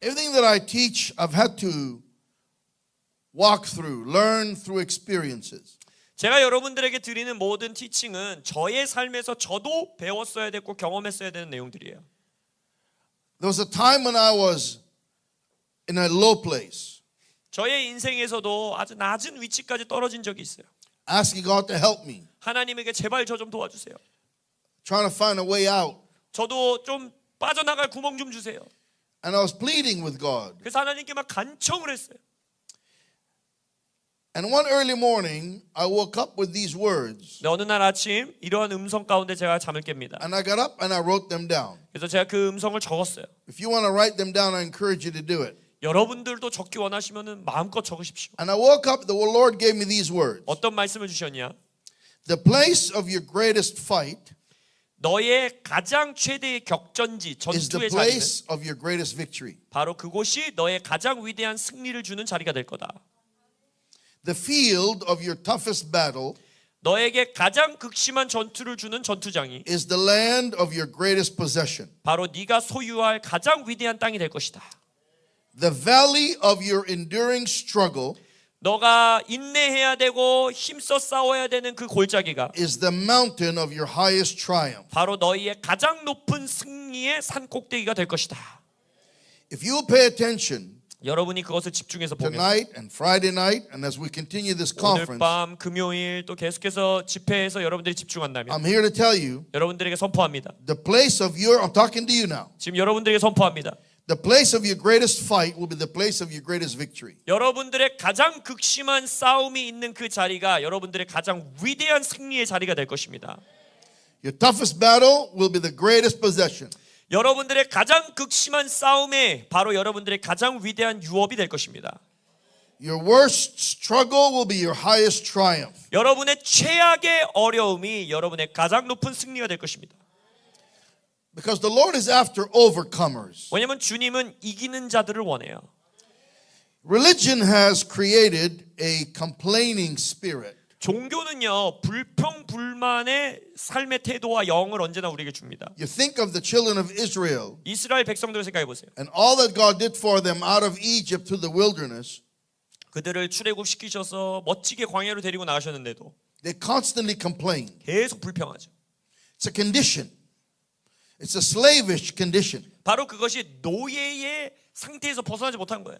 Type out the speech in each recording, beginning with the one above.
Everything that I teach, I've had to walk through, learn through experiences. 제가 여러분들에게 드리는 모든 티칭은 저의 삶에서 저도 배웠어야 됐고 경험했어야 되는 내용들이에요. There was a time when I was in a low place, 저의 인생에서도 아주 낮은 위치까지 떨어진 적이 있어요. asking God to help me, 하나님에게 제발 저 좀 도와주세요. trying to find a way out. 저도 좀 빠져나갈 구멍 좀 주세요. And I was pleading with God. 그래서 하나님께 막 간청을 했어요. And one early morning, I woke up with these words. 어느 날 아침 이러한 음성 가운데 제가 잠을 깹니다. And I got up and I wrote them down. 그래서 제가 그 음성을 적었어요. If you want to write them down, I encourage you to do it. 여러분들도 적기 원하시면 마음껏 적으십시오. And I woke up, the Lord gave me these words. 어떤 말씀을 주셨냐? The place of your greatest fight 너의 가장 최대의 격전지, is the 전투의 자리는 place of your greatest victory. 바로 그곳이 너의 가장 위대한 승리를 주는 자리가 될 거다. The field of your toughest battle 너에게 가장 극심한 전투를 주는 전투장이 is the land of your greatest possession. 바로 네가 소유할 가장 위대한 땅이 될 것이다. The valley of your enduring struggle 너가 인내해야 되고 힘써 싸워야 되는 그 골짜기가 is the mountain of your highest triumph. 바로 너희의 가장 높은 승리의 산 꼭대기가 될 것이다. If you will pay attention 여러분이 그것을 집중해서 보면 tonight and Friday night, and as we continue this 오늘 conference, 밤 금요일 또 계속해서 집회에서 여러분들이 집중한다면 I'm here to tell you 여러분들에게 선포합니다. the place of your, I'm talking to you now, 지금 여러분들에게 선포합니다. the place of your greatest fight will be the place of your greatest victory. 여러분들의 가장 극심한 싸움이 있는 그 자리가 여러분들의 가장 위대한 승리의 자리가 될 것입니다. Your toughest battle will be the greatest possession. 여러분들의 가장 극심한 싸움에 바로 여러분들의 가장 위대한 유업이 될 것입니다. Your worst struggle will be your highest triumph. 여러분의 최악의 어려움이 여러분의 가장 높은 승리가 될 것입니다. Because the Lord is after overcomers. 왜냐하면 주님은 이기는 자들을 원해요. Religion has created a complaining spirit. 종교는요 불평불만의 삶의 태도와 영을 언제나 우리에게 줍니다. You think of the children of Israel 이스라엘 백성들을 생각해 보세요. and all that God did for them out of Egypt to the wilderness. 그들을 출애굽시키셔서 멋지게 광야로 데리고 나가셨는데도 They constantly complain. 계속 불평하죠. It's a condition. It's a slavish condition. 바로 그것이 노예의 상태에서 벗어나지 못한 거예요.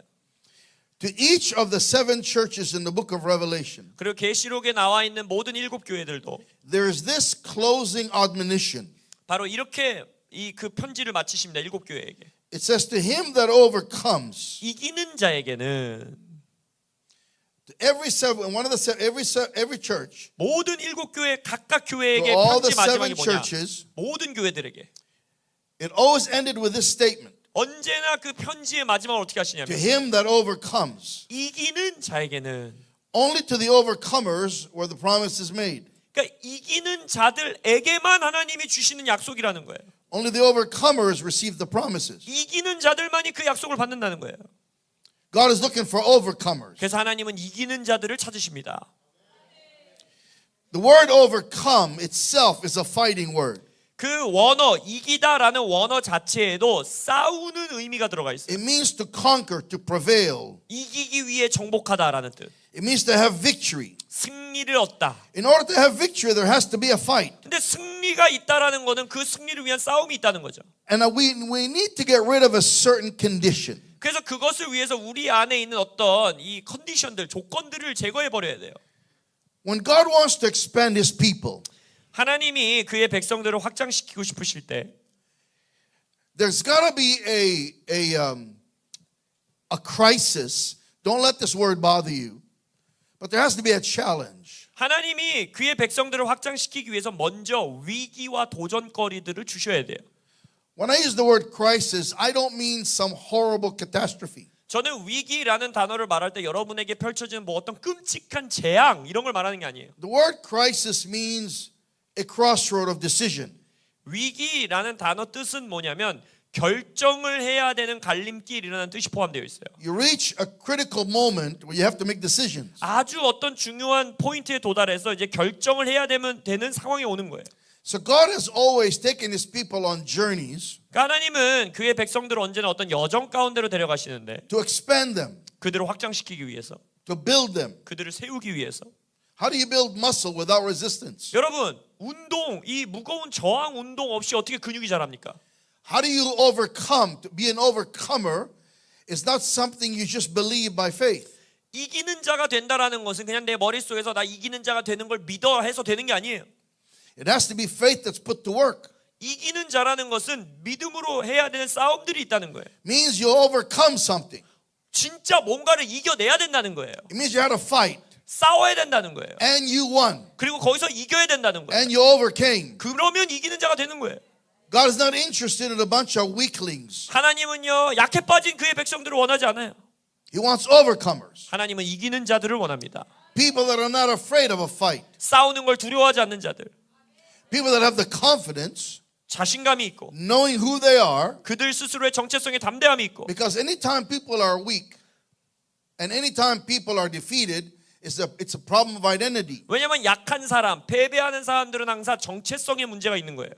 To each of the 7 churches in the book of Revelation, 그리고 계시록에 나와 있는 모든 7 교회들도 there is this closing admonition. 바로 이렇게 그 편지를 마치십니다. 7 교회에게. It says to him that overcomes, 이기는 자에게는 to every church, 모든 7 교회 각각 교회에게 to all 편지 the 7 마지막이 뭐냐? churches, 모든 교회들에게 it always ended with this statement. 언제나 그 편지의 마지막을 어떻게 To 하시냐면 him that overcomes. 이기는 자에게는 Only to the overcomers were the promises made. 그러니까 이기는 자들에게만 하나님이 주시는 약속이라는 거예요. Only the overcomers receive the promises. 이기는 자들만이 그 약속을 받는다는 거예요. God is looking for overcomers. 그래서 하나님은 이기는 자들을 찾으십니다. The word overcome itself is a fighting word. 그 원어 이기다라는 원어 자체에도 싸우는 의미가 들어가 있어요. It means to conquer, to prevail. 이기기 위해 정복하다라는 뜻. It means to have victory. 승리를 얻다. In order to have victory, there has to be a fight. 근데 승리가 있다라는 거는 그 승리를 위한 싸움이 있다는 거죠. And we need to get rid of a certain condition. 그래서 그것을 위해서 우리 안에 있는 어떤 이 컨디션들, 조건들을 제거해 버려야 돼요. When God wants to expand His people, 하나님이 그의 백성들을 확장시키고 싶으실 때 there's got to be a crisis. Don't let this word bother you. But there has to be a challenge. 하나님이 그의 백성들을 확장시키기 위해서 먼저 위기와 도전거리들을 주셔야 돼요. When I use the word crisis, I don't mean some horrible catastrophe. 저는 위기라는 단어를 말할 때 여러분에게 펼쳐지는 뭐 어떤 끔찍한 재앙 이런 걸 말하는 게 아니에요. The word crisis means a crossroad of decision. 위기라는 단어 뜻은 뭐냐면 결정을 해야 되는 갈림길이라는 뜻이 포함되어 있어요. You reach a critical moment where you have to make decisions. 아주 어떤 중요한 포인트에 도달해서 이제 결정을 해야 되는 상황이 오는 거예요. So God has always taken his people on journeys 그러니까 하나님은 그의 백성들을 언제나 어떤 여정 가운데로 데려가시는데 to expand them, 그들을 확장시키기 위해서, to build them. 그들을 세우기 위해서. How do you build muscle without resistance? 여러분, 운동, 이 무거운 저항 운동 없이 어떻게 근육이 자랍니까? How do you overcome? To be an overcomer is not something you just believe by faith. 이기는 자가 된다라는 것은 그냥 내 머릿속에서 나 이기는 자가 되는 걸 믿어 해서 되는 게 아니에요. It has to be faith that's put to work. 이기는 자라는 것은 믿음으로 해야 되는 싸움들이 있다는 거예요. Means you overcome something. 진짜 뭔가를 이겨내야 된다는 거예요. It means you had to fight 싸워야 된다는 거예요. and you won 그리고 거기서 이겨야 된다는 거예요. and you overcame. 그러면 이기는 자가 되는 거예요. God is not interested in a bunch of weaklings. 하나님은요, 약해 빠진 그의 백성들을 원하지 않아요. He wants overcomers. 하나님은 이기는 자들을 원합니다. People that are not afraid of a fight. 싸우는 걸 두려워하지 않는 자들. People that have the confidence, 자신감이 있고 knowing who they are. 그들 스스로의 정체성에 담대함이 있고. Because anytime people are weak and anytime people are defeated, it's a problem of identity. 왜냐하면 약한 사람, 패배하는 사람들은 항상 정체성에 문제가 있는 거예요.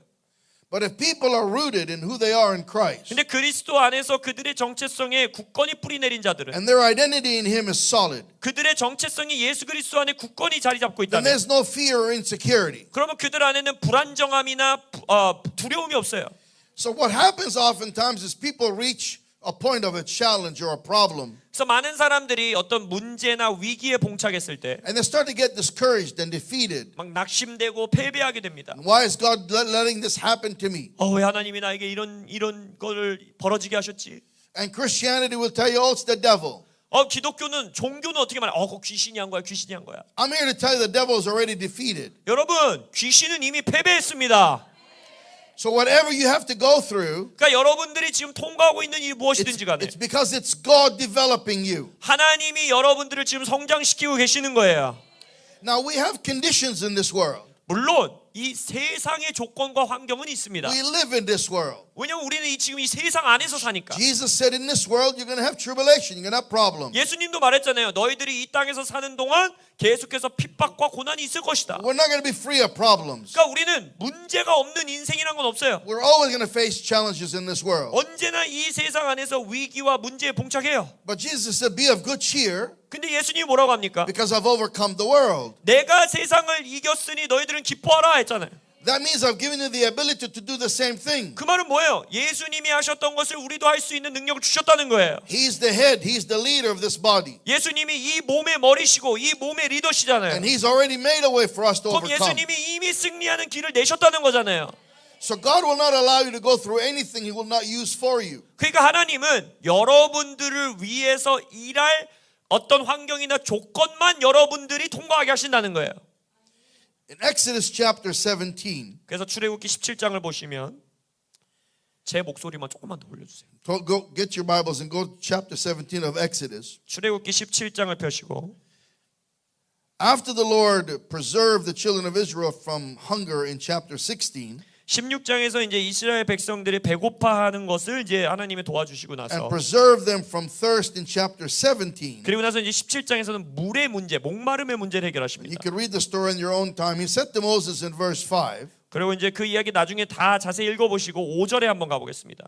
But if people are rooted in who they are in Christ 근데 그리스도 안에서 그들의 정체성에 굳건히 뿌리 내린 자들은 and their identity in Him is solid, 그들의 정체성이 예수 그리스도 안에 굳건히 자리 잡고 then 있다면 there's no fear or insecurity. 그러면 그들 안에는 불안정함이나 두려움이 없어요. So what happens oftentimes is people reach a point of a challenge or a problem 그래서 많은 사람들이 어떤 문제나 위기에 봉착했을 때 막 and they start to get discouraged and defeated. 낙심되고 패배하게 됩니다. Why is God letting this happen to me? 왜 하나님이 나에게 이런 거를 벌어지게 하셨지? And Christianity will tell you, oh, it's the devil. 기독교는 종교는 어떻게 말해? 그거 귀신이 한 거야, 귀신이 한 거야. I'm here to tell you the devil is already defeated. 여러분, 귀신은 이미 패배했습니다. So whatever you have to go through, 그러니까 여러분들이 지금 통과하고 있는 일이 무엇이든지 간에 it's because it's God developing you. 하나님이 여러분들을 지금 성장시키고 계시는 거예요. Now we have conditions in this world. 물론 이 세상의 조건과 환경은 있습니다. We live in this world. 왜냐하면 우리는 지금 이 세상 안에서 사니까. Jesus said in this world you're going to have tribulation, you're going to have problems. 예수님도 말했잖아요. 너희들이 이 땅에서 사는 동안 계속해서 핍박과 고난이 있을 것이다. We're not going to be free of problems. 그러니까 우리는 문제가 없는 인생이란 건 없어요. We're always going to face challenges in this world. 언제나 이 세상 안에서 위기와 문제에 봉착해요. But Jesus said be of good cheer 근데 예수님이 뭐라고 합니까? because I've overcome the world. 내가 세상을 이겼으니 너희들은 기뻐하라 했잖아요. That means I've given you the ability to do the same thing. 그 말은 뭐예요? 예수님이 하셨던 것을 우리도 할 수 있는 능력을 주셨다는 거예요. He's the head, he's the leader of this body. 예수님이 이 몸의 머리시고 이 몸의 리더시잖아요. And he's already made a way for us to 그럼 overcome. 예수님이 이미 승리하는 길을 내셨다는 거잖아요. So God will not allow you to go through anything he will not use for you. 그러니까 하나님은 여러분들을 위해서 일할 어떤 환경이나 조건만 여러분들이 통과하게 하신다는 거예요. In Exodus chapter 17, 그래서 출애굽기 17장을 보시면 제 목소리만 조금만 더 올려주세요. go get your Bibles and go to chapter 17 of Exodus. 출애굽기 17장을 펴시고 After the Lord preserved the children of Israel from hunger in chapter 16 16장에서 이제 이스라엘 백성들이 배고파하는 것을 이제 하나님이 도와주시고 and 나서 preserved them from thirst in chapter 17. 그리고 나서 이제 17장에서는 물의 문제, 목마름의 문제를 You 해결하십니다. can read the story in your own time. He said to Moses in verse 5, 그리고 이제 그 이야기 나중에 다 자세히 읽어보시고 5절에 한번 가보겠습니다.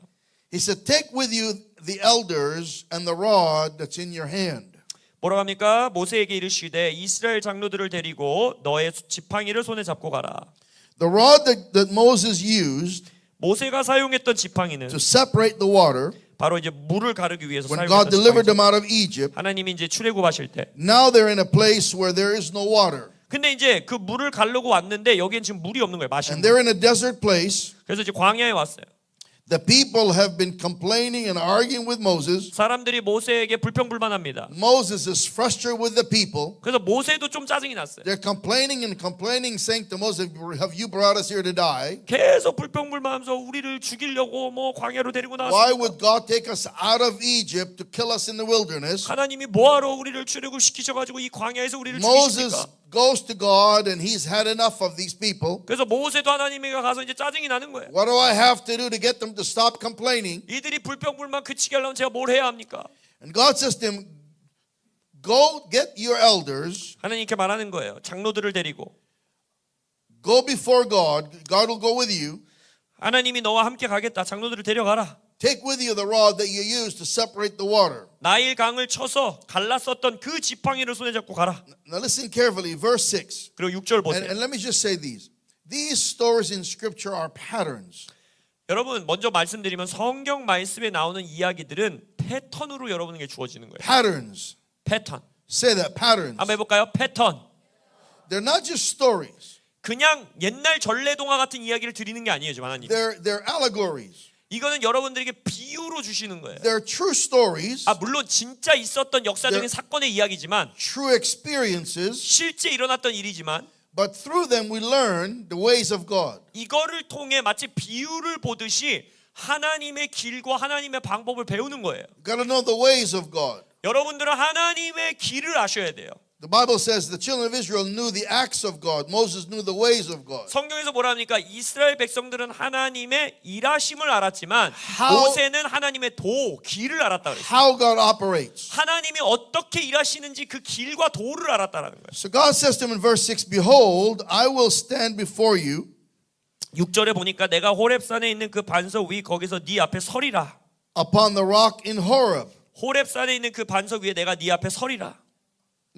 he said, take with you the elders and the rod that's in your hand. 뭐라고 합니까? 모세에게 이르시되 이스라엘 장로들을 데리고 너의 지팡이를 손에 잡고 가라. The rod that Moses used 모세가 사용했던 지팡이는 to separate the water 바로 이제 물을 가르기 위해서 when God 사용했던 delivered 지팡이죠. them out of Egypt. 하나님이 이제 출애굽하실 때. Now they're in a place where there is no water. 근데 이제 그 물을 가르고 왔는데 여기엔 지금 물이 없는 거예요. 마시는 And 물. they're in a desert place. 그래서 이제 광야에 왔어요. The people have been complaining and arguing with Moses. 사람들이 모세에게 불평불만합니다. Moses is frustrated with the people. 그래서 모세도 좀 짜증이 났어요. They're complaining and complaining, saying to Moses, have you brought us here to die? 계속 불평불만하면서 우리를 죽이려고 뭐 광야로 데리고 Why 나왔습니다. would God take us out of Egypt to kill us in the wilderness? 하나님이 뭐하러 우리를 출애굽시키셔가지고 이 광야에서 우리를 Moses 죽이십니까? goes to God and he's had enough of these people. 그래서 모세도 하나님에게 가서 이제 짜증이 나는 거예요. What do I have to do to get them to stop complaining? 이들이 불평불만 그치게 하려면 제가 뭘 해야 합니까? And God says to him, go get your elders, 하나님께 말하는 거예요. 장로들을 데리고 Go before God. God will go with you. 하나님이 너와 함께 가겠다. 장로들을 데려가라. Take with you the rod that you used to separate the water. 나일 강을 쳐서 갈랐었던 그 지팡이를 손에 잡고 가라. Now listen carefully. Verse 6. 그리고 6절 And, 보세요. and let me just say these. These stories in Scripture are patterns. 여러분 먼저 말씀드리면 성경 말씀에 나오는 이야기들은 패턴으로 여러분에게 주어지는 거예요. Patterns. 패턴. Say that. Patterns. 한번 해볼까요? 패턴. They're not just stories. 그냥 옛날 전래동화 같은 이야기를 드리는 게 아니에요, 지금 하나님. They're allegories. 이거는 여러분들에게 비유로 주시는 거예요. They're true stories. 물론 진짜 있었던 역사적인 사건의 이야기지만 True experiences. 실제 일어났던 일이지만 But through them we learn the ways of God. 이거를 통해 마치 비유를 보듯이 하나님의 길과 하나님의 방법을 배우는 거예요. You've got to know the ways of God. 여러분들은 하나님의 길을 아셔야 돼요. The Bible says the children of Israel knew the acts of God. Moses knew the ways of God. 성경에서 뭐라 합니까? 이스라엘 백성들은 하나님의 일하심을 알았지만 How- 모세는 하나님의 길을 알았다 그랬어요. How God operates. 하나님이 어떻게 일하시는지 그 길과 도를 알았다라는 거예요. So God says to him in verse 6, Behold, I will stand before you 6절에 보니까 내가 호렙산에 있는 그 반석 위 거기서 네 앞에 서리라. upon the rock in Horeb. 호렙산에 있는 그 반석 위에 내가 네 앞에 서리라.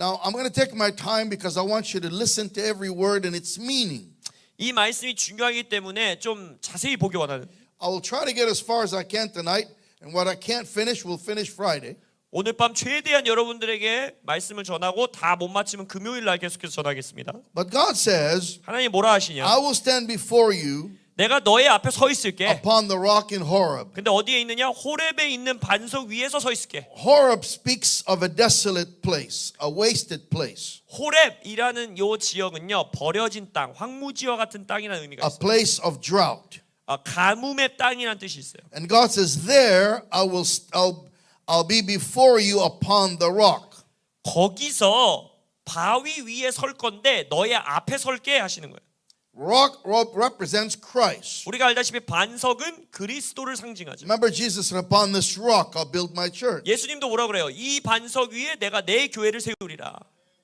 Now, I'm going to take my time because I want you to listen to every word and its meaning. 이 말씀이 중요하기 때문에 좀 자세히 보기 원하는. I will try to get as far as I can tonight, and what I can't finish, we'll finish Friday. 오늘 밤 최대한 여러분들에게 말씀을 전하고 다 못 마치면 금요일 날 계속해서 전하겠습니다. But God says, 하나님 뭐라 하시냐? I will stand before you 내가 너의 앞에 서 있을게. upon the rock in Horeb. 근데 어디에 있느냐? 호렙에 있는 반석 위에서 서 있을게. Horeb speaks of a desolate place, a wasted place, 호렙이라는 요 지역은요 버려진 땅, 황무지와 같은 땅이라는 의미가 a 있어요. place of drought. 가뭄의 땅이라는 뜻이 있어요. And God says, there I'll be before you upon the rock. 거기서 바위 위에 설 건데 너의 앞에 설게 하시는 거예요. Rock represents Christ. 우리가 알다시피 반석은 그리스도를 상징하죠. Remember, Jesus said, upon this rock I'll build my church. 예수님도 뭐라 그래요? 이 반석 위에 내가 내 교회를 세우리라.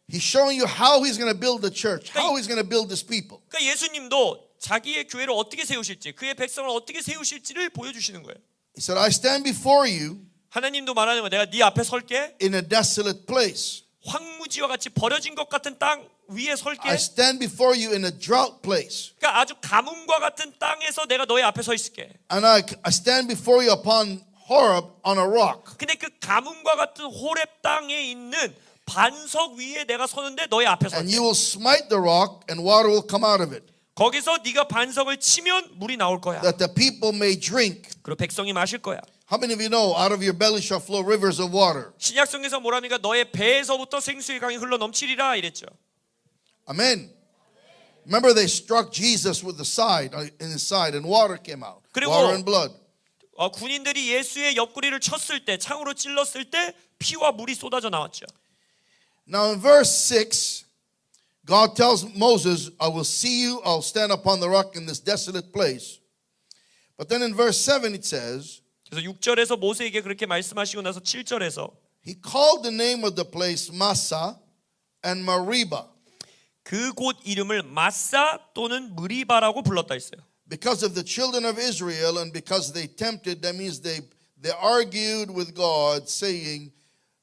He's showing you how he's going to build the church, how he's going to build his people. 그러니까 예수님도 자기의 교회를 어떻게 세우실지, 그의 백성을 어떻게 세우실지를 보여주시는 거예요. He said, I stand before you 하나님도 말하는 거예요. 내가 네 앞에 설게. in a desolate place. 황무지와 같이 버려진 것 같은 땅 위에 설게. I stand before you in a drought place. 그러니까 아주 가뭄과 같은 땅에서 내가 너의 앞에 서 있을게. And I stand before you upon Horeb on a rock. 근데 그 가뭄과 같은 호렙 땅에 있는 반석 위에 내가 서는데 너의 앞에 And 설게. you will smite the rock and water will come out of it, 거기서 네가 반석을 치면 물이 나올 거야. that the people may drink. 그리고 백성이 마실 거야. How many of you know out of your belly shall flow rivers of water? 신약성에서 뭐라니까 너의 배에서부터 생수의 강이 흘러 넘치리라 이랬죠. Amen. Remember they struck Jesus with the side, in his side, and water came out. 그리고 Water and blood. 군인들이 예수의 옆구리를 쳤을 때, 창으로 찔렀을 때 피와 물이 쏟아져 나왔죠. Now in verse 6, God tells Moses, I will see you, I'll stand upon the rock in this desolate place. But then in verse 7 it says, 그래서 6절에서 모세에게 그렇게 말씀하시고 나서 7절에서 he called the name of the place Massa and Meribah 그곳 이름을 마사 또는 무리바라고 불렀다 했어요. because of the children of Israel and because they tempted, that means they argued with God saying,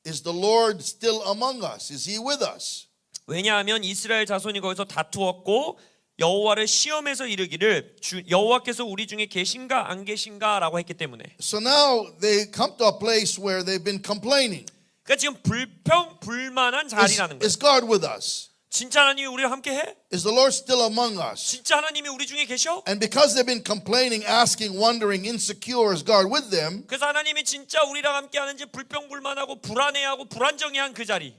is the Lord still among us? Is he with us? 왜냐하면 이스라엘 자손이 거기서 다투었고 여호와를 시험해서 이르기를 여호와께서 우리 중에 계신가 안 계신가라고 했기 때문에. So now they come to a place where they've been complaining. 그러니까 지금 불평불만한 자리라는 거예요. Is God with us? 진짜 하나님이 우리와 함께 해? Is the Lord still among us? 진짜 하나님이 우리 중에 계셔? And because they've been complaining, asking, wondering, insecure, is God with them? 그래서 하나님이 진짜 우리랑 함께 하는지 불평불만하고 불안해하고 불안정해한 그 자리.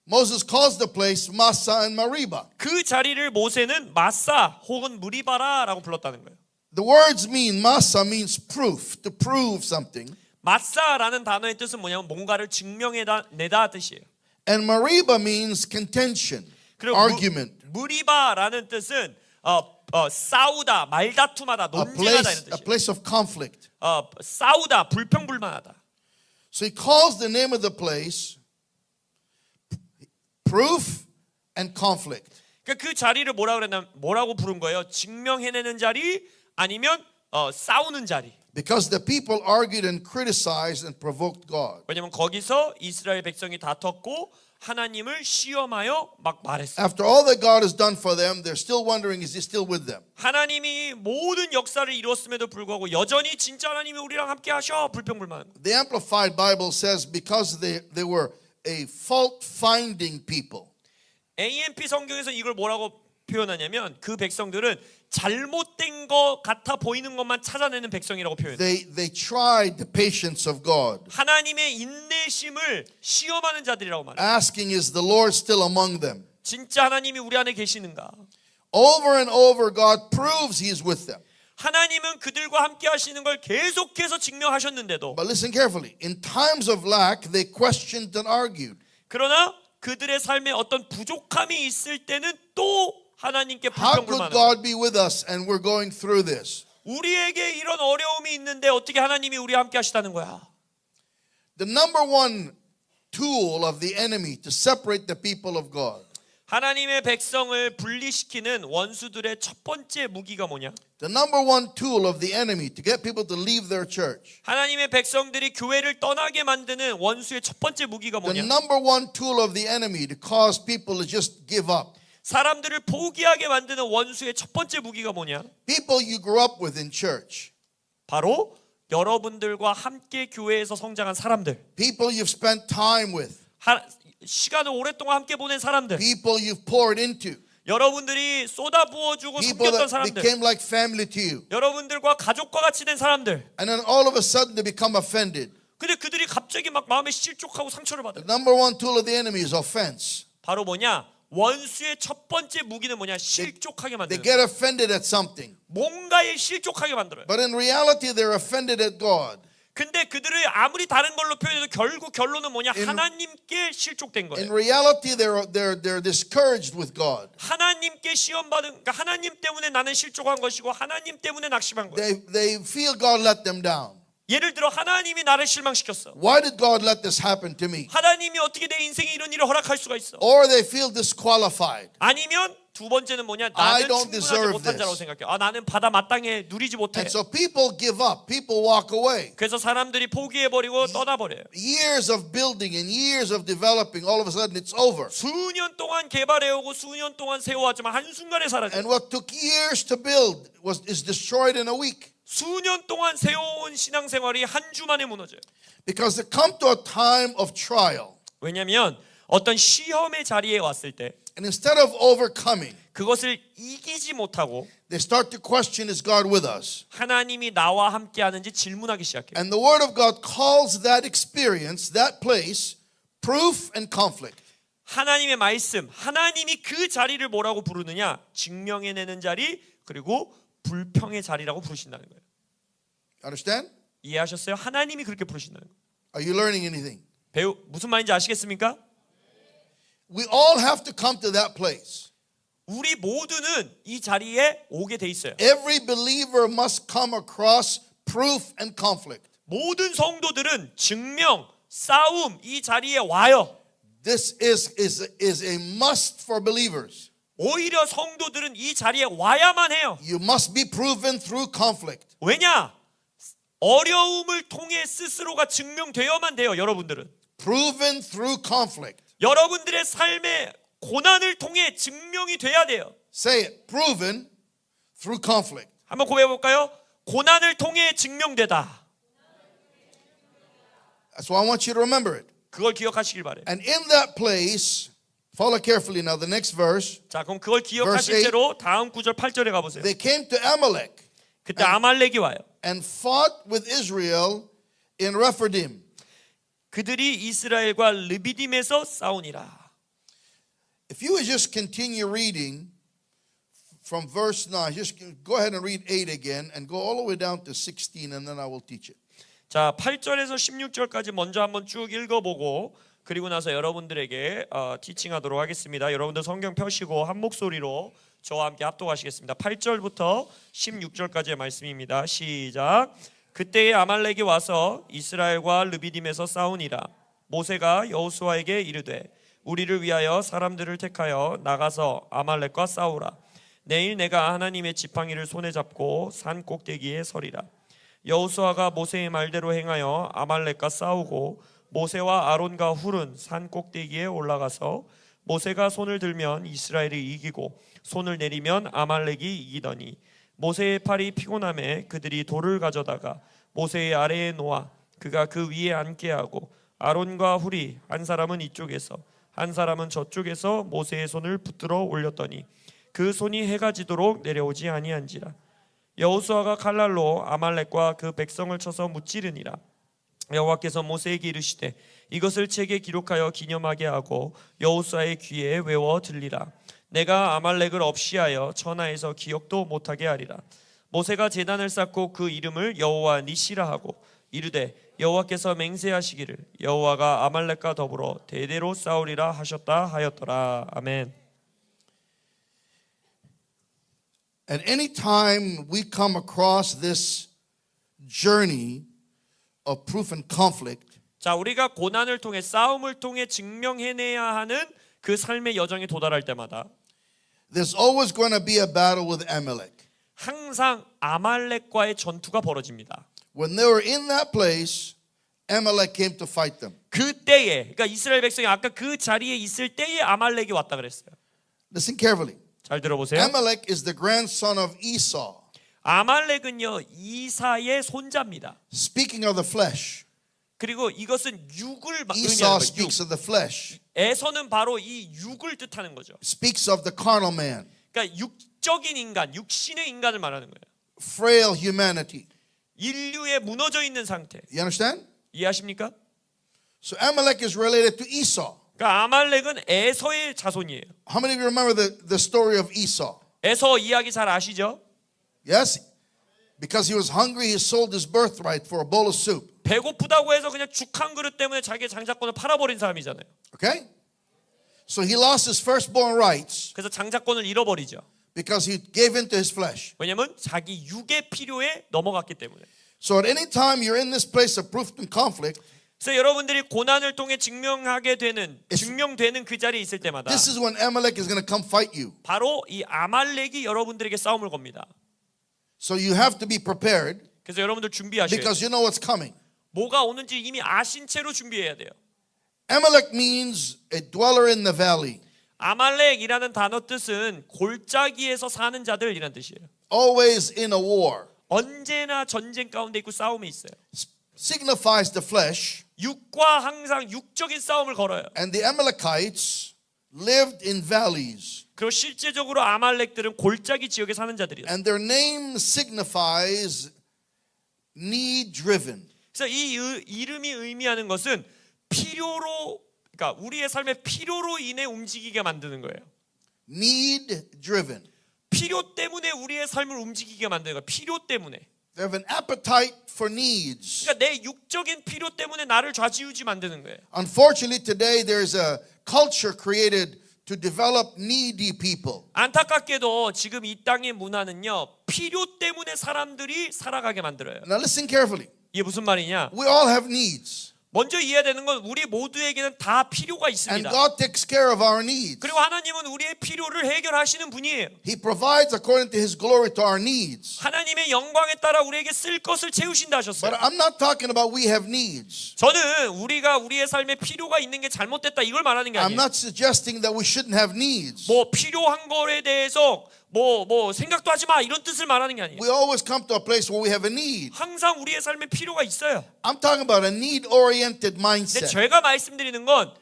Moses calls the place Massa and Meribah. 그 자리를 모세는 마사 혹은 무리바라라고 불렀다는 거예요. The words mean, Massa means proof, to prove something. 마사라는 단어의 뜻은 뭐냐면 뭔가를 증명해내다 뜻이에요. And Meribah means contention, 그리고 argument. 무리바라는 뜻은 싸우다, 말다툼하다, 논쟁하다 이런 A 뜻이에요. place of conflict. 싸우다, 불평불만하다. So he calls the name of the place proof and conflict. 그러니까 그 자리를 뭐라고 부른 거예요? 증명해내는 자리 아니면 싸우는 자리. Because the people argued and criticized and provoked God. 왜냐면 거기서 이스라엘 백성이 다퉜고 하나님을 시험하여 막 말했어요. After all that God has done for them, they're still wondering, is he still with them? 하나님이 모든 역사를 이루었음에도 불구하고 여전히 진짜 하나님이 우리랑 함께 하셔 불평불만. The Amplified Bible says because they were a fault-finding people. AMP 성경에서 이걸 뭐라고 표현하냐면 그 백성들은 잘못된 것 같아 보이는 것만 찾아내는 백성이라고 표현해요. They tried the patience of God, 하나님의 인내심을 시험하는 자들이라고 말해요. asking, is the Lord still among them? 진짜 하나님이 우리 안에 계시는가? Over and over, God proves he is with them. 하나님은 그들과 함께 하시는 걸 계속해서 증명하셨는데도 But listen carefully. In times of lack, they questioned and argued. 그러나 그들의 삶에 어떤 부족함이 있을 때는 또 하나님께 How could 불평불만하고 God be with us and we're going through this? 우리에게 이런 어려움이 있는데 어떻게 하나님이 우리와 함께 하시다는 거야? The number one tool of the enemy to separate the people of God, 하나님의 백성을 분리시키는 원수들의 첫 번째 무기가 뭐냐? the number one tool of the enemy to get people to leave their church, 하나님의 백성들이 교회를 떠나게 만드는 원수의 첫 번째 무기가 the 뭐냐? number one tool of the enemy to cause people to just give up, 사람들을 포기하게 만드는 원수의 첫 번째 무기가 뭐냐? people you grew up with in church, 바로 여러분들과 함께 교회에서 성장한 사람들, people you've spent time with, 시간을 오랫동안 함께 보낸 사람들, people you've poured into, 여러분들이 쏟아부어주고 people 섬겼던 that 사람들, became like family to you. 여러분들과 가족과 같이 된 사람들. And then all of a sudden they become offended. 근데 그들이 갑자기 막 마음에 실족하고 상처를 받아요. The number one tool of the enemy is offense. 바로 뭐냐? 원수의 첫 번째 무기는 뭐냐? 실족하게 They 만드는 get offended at something. 뭔가에 실족하게 만들어요. But in reality, they're offended at God. 근데 그들을 아무리 다른 걸로 표현해도 결국 결론은 뭐냐? In- 하나님께 실족된 In 거예요. reality, they're discouraged with God. 하나님께 시험받은, 그러니까 하나님 때문에 나는 실족한 것이고 하나님 때문에 낙심한 거예요. They feel God let them down. 예를 들어 하나님이 나를 실망시켰어. Why did God let this happen to me? 하나님이 어떻게 내 인생에 이런 일을 허락할 수가 있어? Or they feel disqualified. 아니면 두 번째는 뭐냐? I 나는 don't 충분하지 deserve 못한 this. 자라고 생각해. 나는 받아 마땅해 누리지 못해. And so people give up. People walk away. 그래서 사람들이 포기해버리고 떠나버려요. Years of building and years of developing, all of a sudden it's over. 수년 동안 개발해오고 수년 동안 세워왔지만 한순간에 사라져. And what took years to build is destroyed in a week. 수년 동안 세워온 신앙생활이 한 주 만에 무너져요. Because they come to a time of trial. 왜냐하면 어떤 시험의 자리에 왔을 때 And instead of overcoming, 그것을 이기지 못하고 they start to question, is God with us? 하나님이 나와 함께하는지 질문하기 시작해요. And the Word of God calls that experience, that place, proof and conflict. 하나님의 말씀, 하나님이 그 자리를 뭐라고 부르느냐? 증명해내는 자리, 그리고 불평의 자리라고 부르신다는 거예요. Understand? 이해하셨어요? 하나님이 그렇게 부르신다는 거예요. Are you learning anything? 무슨 말인지 아시겠습니까? We all have to come to that place. 우리 모두는 이 자리에 오게 돼 있어요. Every believer must come across proof and conflict. 모든 성도들은 증명, 싸움 이 자리에 와요. This is a must for believers. 오히려 성도들은 이 자리에 와야만 해요. You must be proven through conflict. 왜냐? 어려움을 통해 스스로가 증명되어야만 돼요. 여러분들은. Proven through conflict. 여러분들의 삶의 고난을 통해 증명이 돼야 돼요. Say it. Proven through conflict. 한번 고백해 볼까요? 고난을 통해 증명되다. That's why I want you to remember it. 그걸 기억하시길 바래요. And in that place, follow carefully now the next verse. 자, 그럼 그걸 기억하실 Verse 8. 채로 다음 구절 8절에 가보세요. They came to Amalek 그때 아말렉이 와요. and fought with Israel in Rephidim. 그들이 이스라엘과 르비딤에서 싸우니라. If you would just continue reading from verse 9, just go ahead and read 8 again and go all the way down to 16 and then I will teach it. 자, 8절에서 16절까지 먼저 한번 쭉 읽어보고 그리고 나서 여러분들에게 티칭하도록 하겠습니다. 여러분들 성경 펴시고 한 목소리로 저와 함께 합독하시겠습니다. 8절부터 16절까지의 말씀입니다. 시작. 그때에 아말렉이 와서 이스라엘과 르비딤에서 싸우니라. 모세가 여호수아에게 이르되 우리를 위하여 사람들을 택하여 나가서 아말렉과 싸우라. 내일 내가 하나님의 지팡이를 손에 잡고 산 꼭대기에 서리라. 여호수아가 모세의 말대로 행하여 아말렉과 싸우고 모세와 아론과 훌은 산 꼭대기에 올라가서 모세가 손을 들면 이스라엘이 이기고 손을 내리면 아말렉이 이기더니 모세의 팔이 피곤함에 그들이 돌을 가져다가 모세의 아래에 놓아 그가 그 위에 앉게 하고 아론과 훌이 한 사람은 이쪽에서 한 사람은 저쪽에서 모세의 손을 붙들어 올렸더니 그 손이 해가 지도록 내려오지 아니한지라. 여호수아가 칼날로 아말렉과 그 백성을 쳐서 무찌르니라. 여호와께서 모세에게 이르시되 이것을 책에 기록하여 기념하게 하고 여호수아의 귀에 외워 들리라. 내가 아말렉을 없이하여 천하에서 기억도 못하게 하리라. 모세가 제단을 쌓고 그 이름을 여호와 니시라 하고 이르되 여호와께서 맹세하시기를 여호와가 아말렉과 더불어 대대로 싸우리라 하셨다 하였더라. 아멘. At any time we come across this journey of proof and conflict, 자, 우리가 고난을 통해 싸움을 통해 증명해내야 하는 그 삶의 여정에 도달할 때마다 there's always going to be a battle with Amalek. 항상 아말렉과의 전투가 벌어집니다. When they were in that place, Amalek came to fight them. 그때에, 그러니까 이스라엘 백성이 아까 그 자리에 있을 때에 아말렉이 왔다 그랬어요. Listen carefully. 잘 들어보세요. Amalek is the grandson of Esau. 아말렉은요 이사의 손자입니다. Speaking of the flesh, 그리고 이것은 육을 Esau 의미하는 거예요. speaks of the flesh, 에서는 바로 이 육을 뜻하는 거죠. speaks of the carnal man, 그러니까 육적인 인간, 육신의 인간을 말하는 거예요. frail humanity. 인류의 무너져 있는 상태. You understand? 이해하십니까? So Amalek is related to Esau. 그러니까 아말렉은 에서의 자손이에요. How many of you remember the story of Esau? 에서 이야기 잘 아시죠? Yes? Because he was hungry, he sold his birthright for a bowl of soup. 배고프다고 해서 그냥 죽 한 그릇 때문에 자기의 장자권을 팔아버린 사람이잖아요. Okay? So he lost his firstborn rights 그래서 장자권을 잃어버리죠. because he gave in to his flesh. 왜냐하면 자기 육의 필요에 넘어갔기 때문에. So at any time you're in this place of proof and conflict, 그래서 여러분들이 고난을 통해 증명되는 그 자리에 있을 때마다 this is when Amalek is going to come fight you. 바로 이 아말렉이 여러분들에게 싸움을 겁니다. So you have to be prepared 그래서 여러분들 준비하셔야 돼요. because you know what's coming. 뭐가 오는지 이미 아신 채로 준비해야 돼요. Amalek means a dweller in the valley, 아말렉이라는 단어 뜻은 골짜기에서 사는 자들이라는 뜻이에요. always in a war. 언제나 전쟁 가운데 있고 싸움에 있어요. Signifies the flesh, 육과 항상 육적인 싸움을 걸어요. and the Amalekites lived in valleys, 그리고 실제적으로 아말렉들은 골짜기 지역에 사는 자들이에요. and their name signifies need driven. 그래서 이 이름이 의미하는 것은 필요로, 그러니까 우리의 삶의 필요로 인해 움직이게 만드는 거예요. Need driven. 필요 때문에 우리의 삶을 움직이게 만드는 거예요. 필요 때문에. They have an appetite for needs. 그러니까 내 육적인 필요 때문에 나를 좌지우지 만드는 거예요. Unfortunately, today there's a culture created to develop needy people. 안타깝게도 지금 이 땅의 문화는요 필요 때문에 사람들이 살아가게 만들어요. Now listen carefully. 이게 무슨 말이냐? We all have needs, 먼저 이해되는 건 우리 모두에게는 다 필요가 and 있습니다. God takes care of our needs. 그리고 하나님은 우리의 필요를 해결하시는 분이에요. He provides according to His glory to our needs. 하나님의 영광에 따라 우리에게 쓸 것을 채우신다 하셨어요. But I'm not talking about we have needs. 저는 우리가 우리의 삶에 필요가 있는 게 잘못됐다 이걸 말하는 게 I'm 아니에요. not suggesting that we shouldn't have needs. 뭐 필요한 거에 대해서 뭐 생각도 하지 마 이런 뜻을 말하는 게 아니에요. We always come to a place where we have a need. 항상 우리의 삶에 필요가 있어요. I'm talking about a need-oriented 근데 mindset. 제가 말씀드리는 건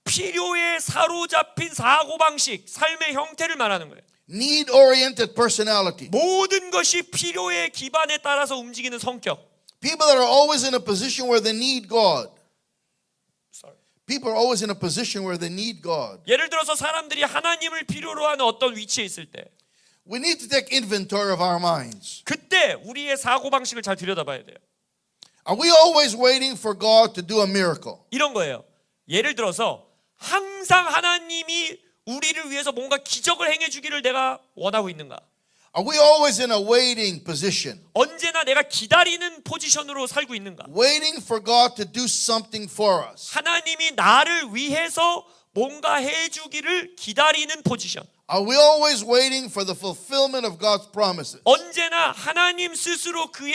필요에 사로잡힌 사고방식, 삶의 형태를 말하는 거예요. Need-oriented personality. 모든 것이 필요의 기반에 따라서 움직이는 성격. People that are always in a position where they need God. People are always in a position where they need God. 예를 들어서 사람들이 하나님을 필요로 하는 어떤 위치에 있을 때 We need to take inventory of our minds. 그때 우리의 사고방식을 잘 들여다봐야 돼요. Are we always waiting for God to do a miracle? 이런 거예요. 예를 들어서 항상 하나님이 우리를 위해서 뭔가 기적을 행해 주기를 내가 원하고 있는가? Are we always in a waiting position? 언제나 내가 기다리는 포지션으로 살고 있는가? Waiting for God to do something for us. 하나님이 나를 위해서 뭔가 해주기를 기다리는 포지션. Are we always waiting for the fulfillment of God's promises? 언제나 하나님 스스로 그의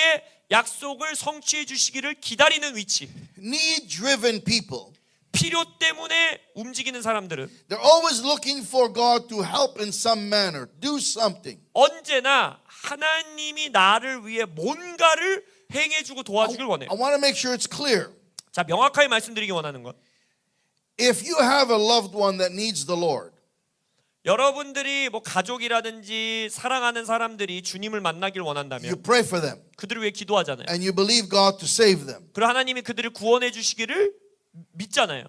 약속을 성취해 주시기를 기다리는 위치. Need-driven people. 필요 때문에 움직이는 사람들은 They're always looking for God to help in some manner, do something. 언제나 하나님이 나를 위해 뭔가를 행해주고 도와주길 원해요. I want to make sure it's clear. 자, 명확하게 말씀드리기 원하는 건 If you have a loved one that needs the Lord, 여러분들이 뭐 가족이라든지 사랑하는 사람들이 주님을 만나길 you 원한다면 pray for them 그들을 위해 기도하잖아요. and you believe God to save them. 그리고 하나님이 그들을 구원해 주시기를 믿잖아요.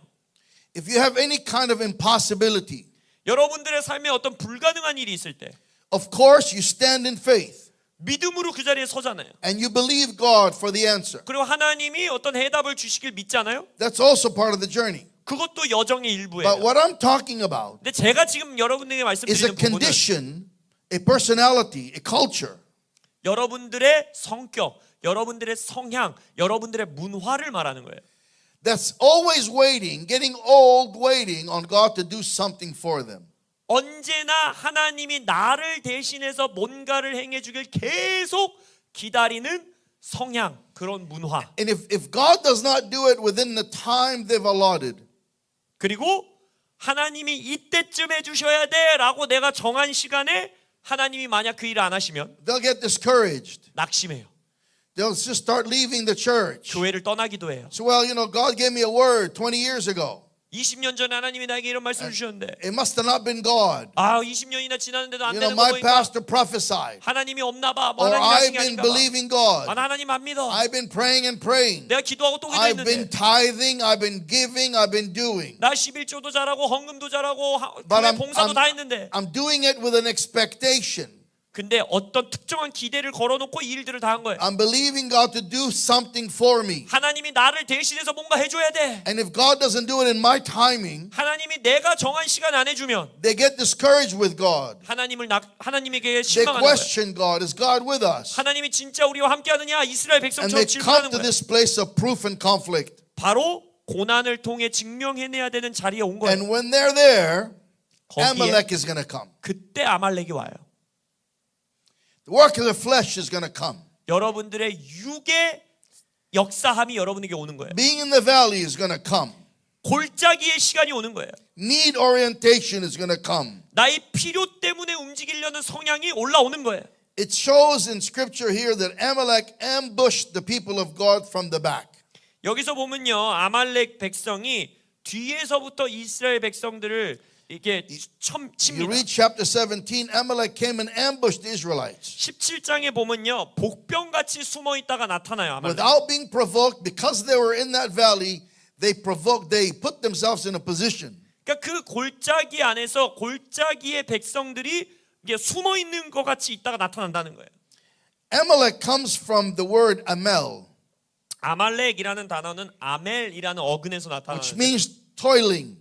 If you have any kind of impossibility, 여러분들의 삶에 어떤 불가능한 일이 있을 때 of course you stand in faith 믿음으로 그 자리에 서잖아요. and you believe God for the answer. 그리고 하나님이 어떤 해답을 주시길 믿잖아요. That's also part of the journey. 그것도 여정의 But 일부예요. what I'm talking about 근데 제가 지금 여러분들에게 is a 말씀드리는 부분은 condition, a personality, a culture 여러분들의 성격, 여러분들의 성향, 여러분들의 문화를 말하는 거예요. that's always waiting, getting old, waiting on God to do something for them. 언제나 하나님이 나를 대신해서 뭔가를 행해 주길 계속 기다리는 성향, 그런 문화. And if God does not do it within the time they've allotted, 그리고 하나님이 이때쯤 해 주셔야 돼라고 내가 정한 시간에 하나님이 만약 그 일을 안 하시면 they'll get discouraged. 낙심해요. They'll just start leaving the church. 교회를 떠나기도 해요. So, well, God gave me a word 20 years ago. 20년 전에 하나님이 나에게 이런 말씀을 주셨는데 It must have not been God. 20년이나 지났는데도 안 되는 거 My 보니까 pastor prophesied. 하나님이 없나 봐. 뭐 Or 하나님 I've 하신 게 been 아닌가 봐. believing God. 나 하나님 안 믿어. I've been praying and praying. 내가 기도하고 또 I've been 기도했는데 tithing. I've been giving. I've been doing. 나 11조도 잘하고 헌금도 잘하고 But 교회 봉사도 다 했는데 I'm doing it with an expectation. 근데 어떤 특정한 기대를 걸어놓고 이 일들을 다 한 거예요. I'm believing God to do something for me. 하나님이 나를 대신해서 뭔가 해줘야 돼. And if God doesn't do it in my timing, 하나님이 내가 정한 시간 안 해주면 they get discouraged with God. 하나님에게 They 실망하는 거예요. question God. Is God with us? 하나님이 진짜 우리와 함께하느냐? 이스라엘 And 백성처럼 they 질문하는 come to 거예요. this place of proof and conflict. 바로 고난을 통해 증명해내야 되는 자리에 온 거예요. And when they're there, 거기에 Amalek is going to come. 그때 아말렉이 와요. The work of the flesh is going to come. 여러분들의 육의 역사함이 여러분에게 오는 거예요. Being in the valley is going to come. 골짜기의 시간이 오는 거예요. Need orientation is going to come. 나의 필요 때문에 움직이려는 성향이 올라오는 거예요. It shows in scripture here that Amalek ambushed the people of God from the back. 여기서 보면요, 아말렉 백성이 뒤에서부터 이스라엘 백성들을 이게 You 칩니다. read chapter 17, Amalek came and ambushed the Israelites. 17장에 보면요, 복병같이 숨어 있다가 나타나요. 아말렉. Without being provoked, because they were in that valley, they put themselves in a position. 그러니까 그 골짜기 안에서 골짜기의 백성들이 이게 숨어 있는 것 같이 있다가 나타난다는 거예요. Amalek comes from the word Amel, 아말렉이라는 단어는 아멜이라는 어근에서 which 나타나는 means toiling,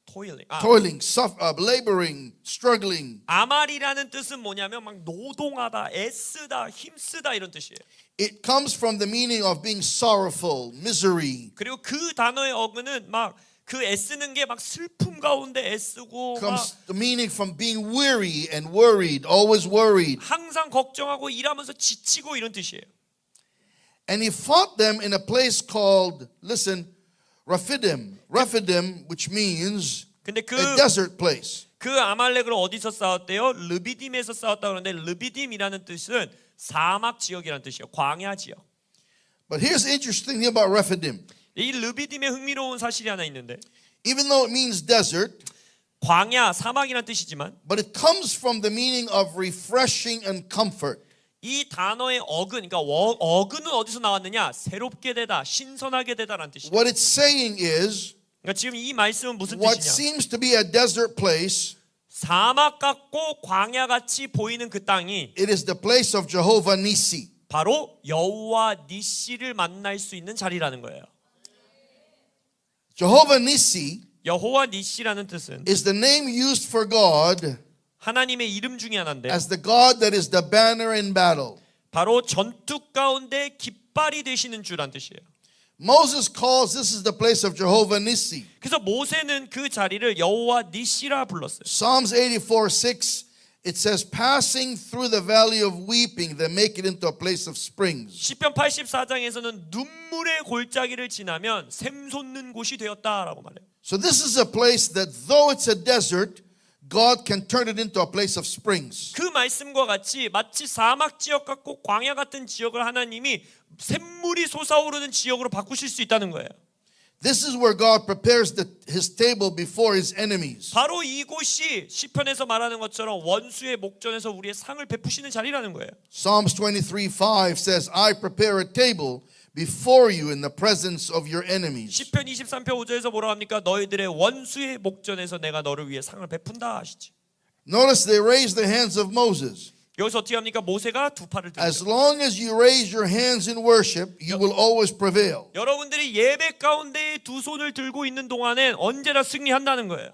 토일링. laboring, struggling. 아말이라는 뜻은 뭐냐면 막 노동하다, 애쓰다, 힘쓰다 이런 뜻이에요. It comes from the meaning of being sorrowful, misery. 그리고 그 단어의 어근은 막 그 애쓰는 게 막 슬픔 가운데 애쓰고 막 Comes the meaning from being weary and worried, always worried. 항상 걱정하고 일하면서 지치고 이런 뜻이에요. And he fought them in a place called, listen, Rephidim. Rephidim, which means 근데 a desert place. 그 아말렉을 어디서 싸웠대요? 르비딤에서 싸웠다 그러는데 르비딤이라는 뜻은 사막 지역이라는 뜻이에요. 광야 지역. But here's the interesting thing about Rephidim. 이 르비딤의 흥미로운 사실이 하나 있는데 Even though it means desert, 광야, 사막이라는 뜻이지만 but it comes from the meaning of refreshing and comfort. 이 단어의 어근, 그러니까 어근은 어디서 나왔느냐? 새롭게 되다, 신선하게 되다라는 뜻이에요. What it's saying is, 그러니까 지금 이 말씀은 무슨 what 뜻이냐? seems to be a desert place, 사막 같고 광야 같이 보이는 그 땅이 it is the place of Jehovah Nissi. 바로 여호와 니시를 만날 수 있는 자리라는 거예요. Jehovah Nissi 여호와 니시라는 뜻은 is the name used for God 하나님의 이름 중에 하나인데 as the God that is the banner in battle. 바로 전투 가운데 깃발이 되시는 주란 뜻이에요. Moses calls this is the place of Jehovah Nissi. 그래서 모세는 그 자리를 여호와 니시라 불렀어요. Psalms 84:6, it says, passing through the valley of weeping, they make it into a place of springs. 시편 84장에서는 눈물의 골짜기를 지나면 샘솟는 곳이 되었다라고 말해요. So this is a place that though it's a desert, God can turn it into a place of springs. 그 말씀과 같이 마치 사막 지역 같고 광야 같은 지역을 하나님이 샘물이 솟아오르는 지역으로 바꾸실 수 있다는 거예요. This is where God prepares his table before his enemies. 바로 이곳이 시편에서 말하는 것처럼 원수의 목전에서 우리의 상을 베푸시는 자리라는 거예요. Psalms 23:5 says, I prepare a table before you in the presence of your enemies. 시편 23편 5절에서 뭐라 합니까? 너희들의 원수의 목전에서 내가 너를 위해 상을 베푼다 하시지. Notice they raised the hands of Moses. 여기서 어떻게 합니까? 모세가 두 팔을 들고 As long as you raise your hands in worship, you will always prevail. 여러분들이 예배 가운데 두 손을 들고 있는 동안엔 언제나 승리한다는 거예요.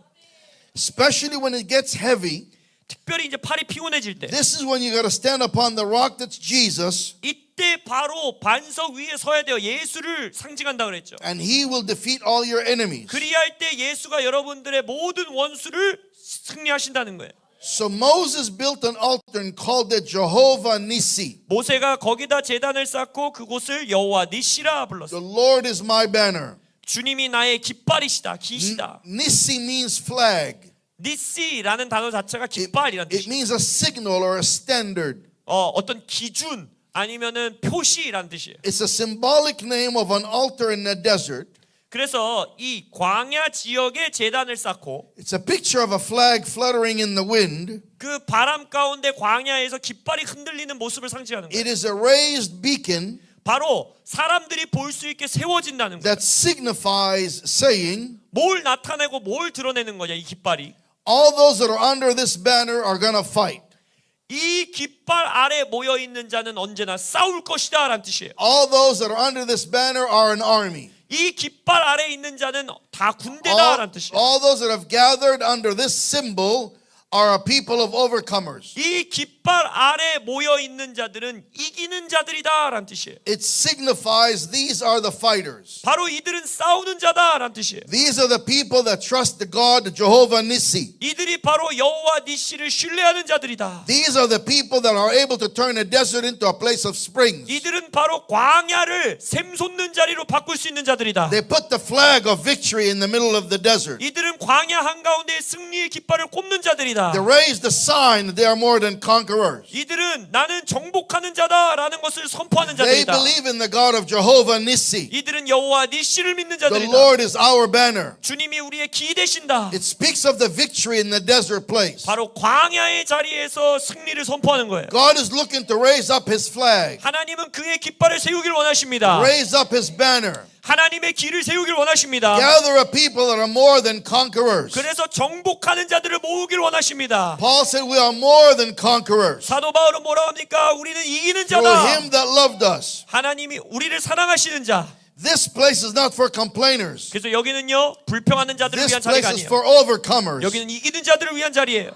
Especially when it gets heavy, 특별히 이제 팔이 피곤해질 때 this is when you got to stand upon the rock that's Jesus, 이때 바로 반석 위에 서야 돼요. 예수를 상징한다 그랬죠. and he will defeat all your enemies. 그리할 때 예수가 여러분들의 모든 원수를 승리하신다는 거예요. So Moses built an altar and called it Jehovah Nissi. 모세가 거기다 제단을 쌓고 그곳을 여호와 니시라 불렀어요. The Lord is my banner. 주님이 나의 깃발이시다, 기시다. Nissi means flag. 니시라는 단어 자체가 깃발이라는 It 뜻이에요. means a signal or a standard. 어떤 기준 아니면은 표시라는 뜻이에요. It's a symbolic name of an altar in the desert. 그래서 이 광야 지역에 제단을 쌓고 It's a picture of a flag fluttering in the wind. 그 바람 가운데 광야에서 깃발이 흔들리는 모습을 상징하는 거예요. It is a raised beacon 바로 사람들이 볼 수 있게 세워진다는 거예요. that signifies saying, 뭘 나타내고 뭘 드러내는 거냐 이 깃발이. all those that are under this banner are going to fight. 이 깃발 아래 모여 있는 자는 언제나 싸울 것이다라는 뜻이에요. All those that are under this banner are an army. 이 깃발 아래 있는 자는 다 군대다라는 뜻이에요. All those that have gathered under this symbol are a people of overcomers. 이 깃발 아래 모여 있는 자들은 이기는 자들이다라는 뜻이에요. It signifies these are the fighters. 바로 이들은 싸우는 자다라는 뜻이에요. These are the people that trust the God Jehovah Nissi. 이들이 바로 여호와 니시를 신뢰하는 자들이다. These are the people that are able to turn a desert into a place of springs. 이들은 바로 광야를 샘솟는 자리로 바꿀 수 있는 자들이다. They put the flag of victory in the middle of the desert. 이들은 광야 한가운데 승리의 깃발을 꼽는 자들이다. They raise the sign that they are more than conquerors. 이들은 나는 정복하는 자다라는 것을 선포하는 They 자들이다. believe in the God of Jehovah Nissi. 이들은 여호와 니시를 믿는 The 자들이다. Lord is our banner. 주님이 우리의 기 되신다. It speaks of the victory in the desert place. 바로 광야의 자리에서 승리를 선포하는 거예요. God is looking to raise up his flag, 하나님은 그의 깃발을 세우길 원하십니다. raise up his banner, 하나님의 길을 세우길 원하십니다. gather a people that are more than conquerors. 그래서 정복하는 자들을 모으길 원하십니다. Paul said we are more than conquerors 사도 바울은 뭐라 합니까? 우리는 이기는 through 자다. him that loved us. 하나님이 우리를 사랑하시는 자. This place is not for complainers. 그래서 여기는요 불평하는 자들을 This 위한 place 자리가 is 아니에요. for overcomers. 여기는 이기는 자들을 위한 자리예요.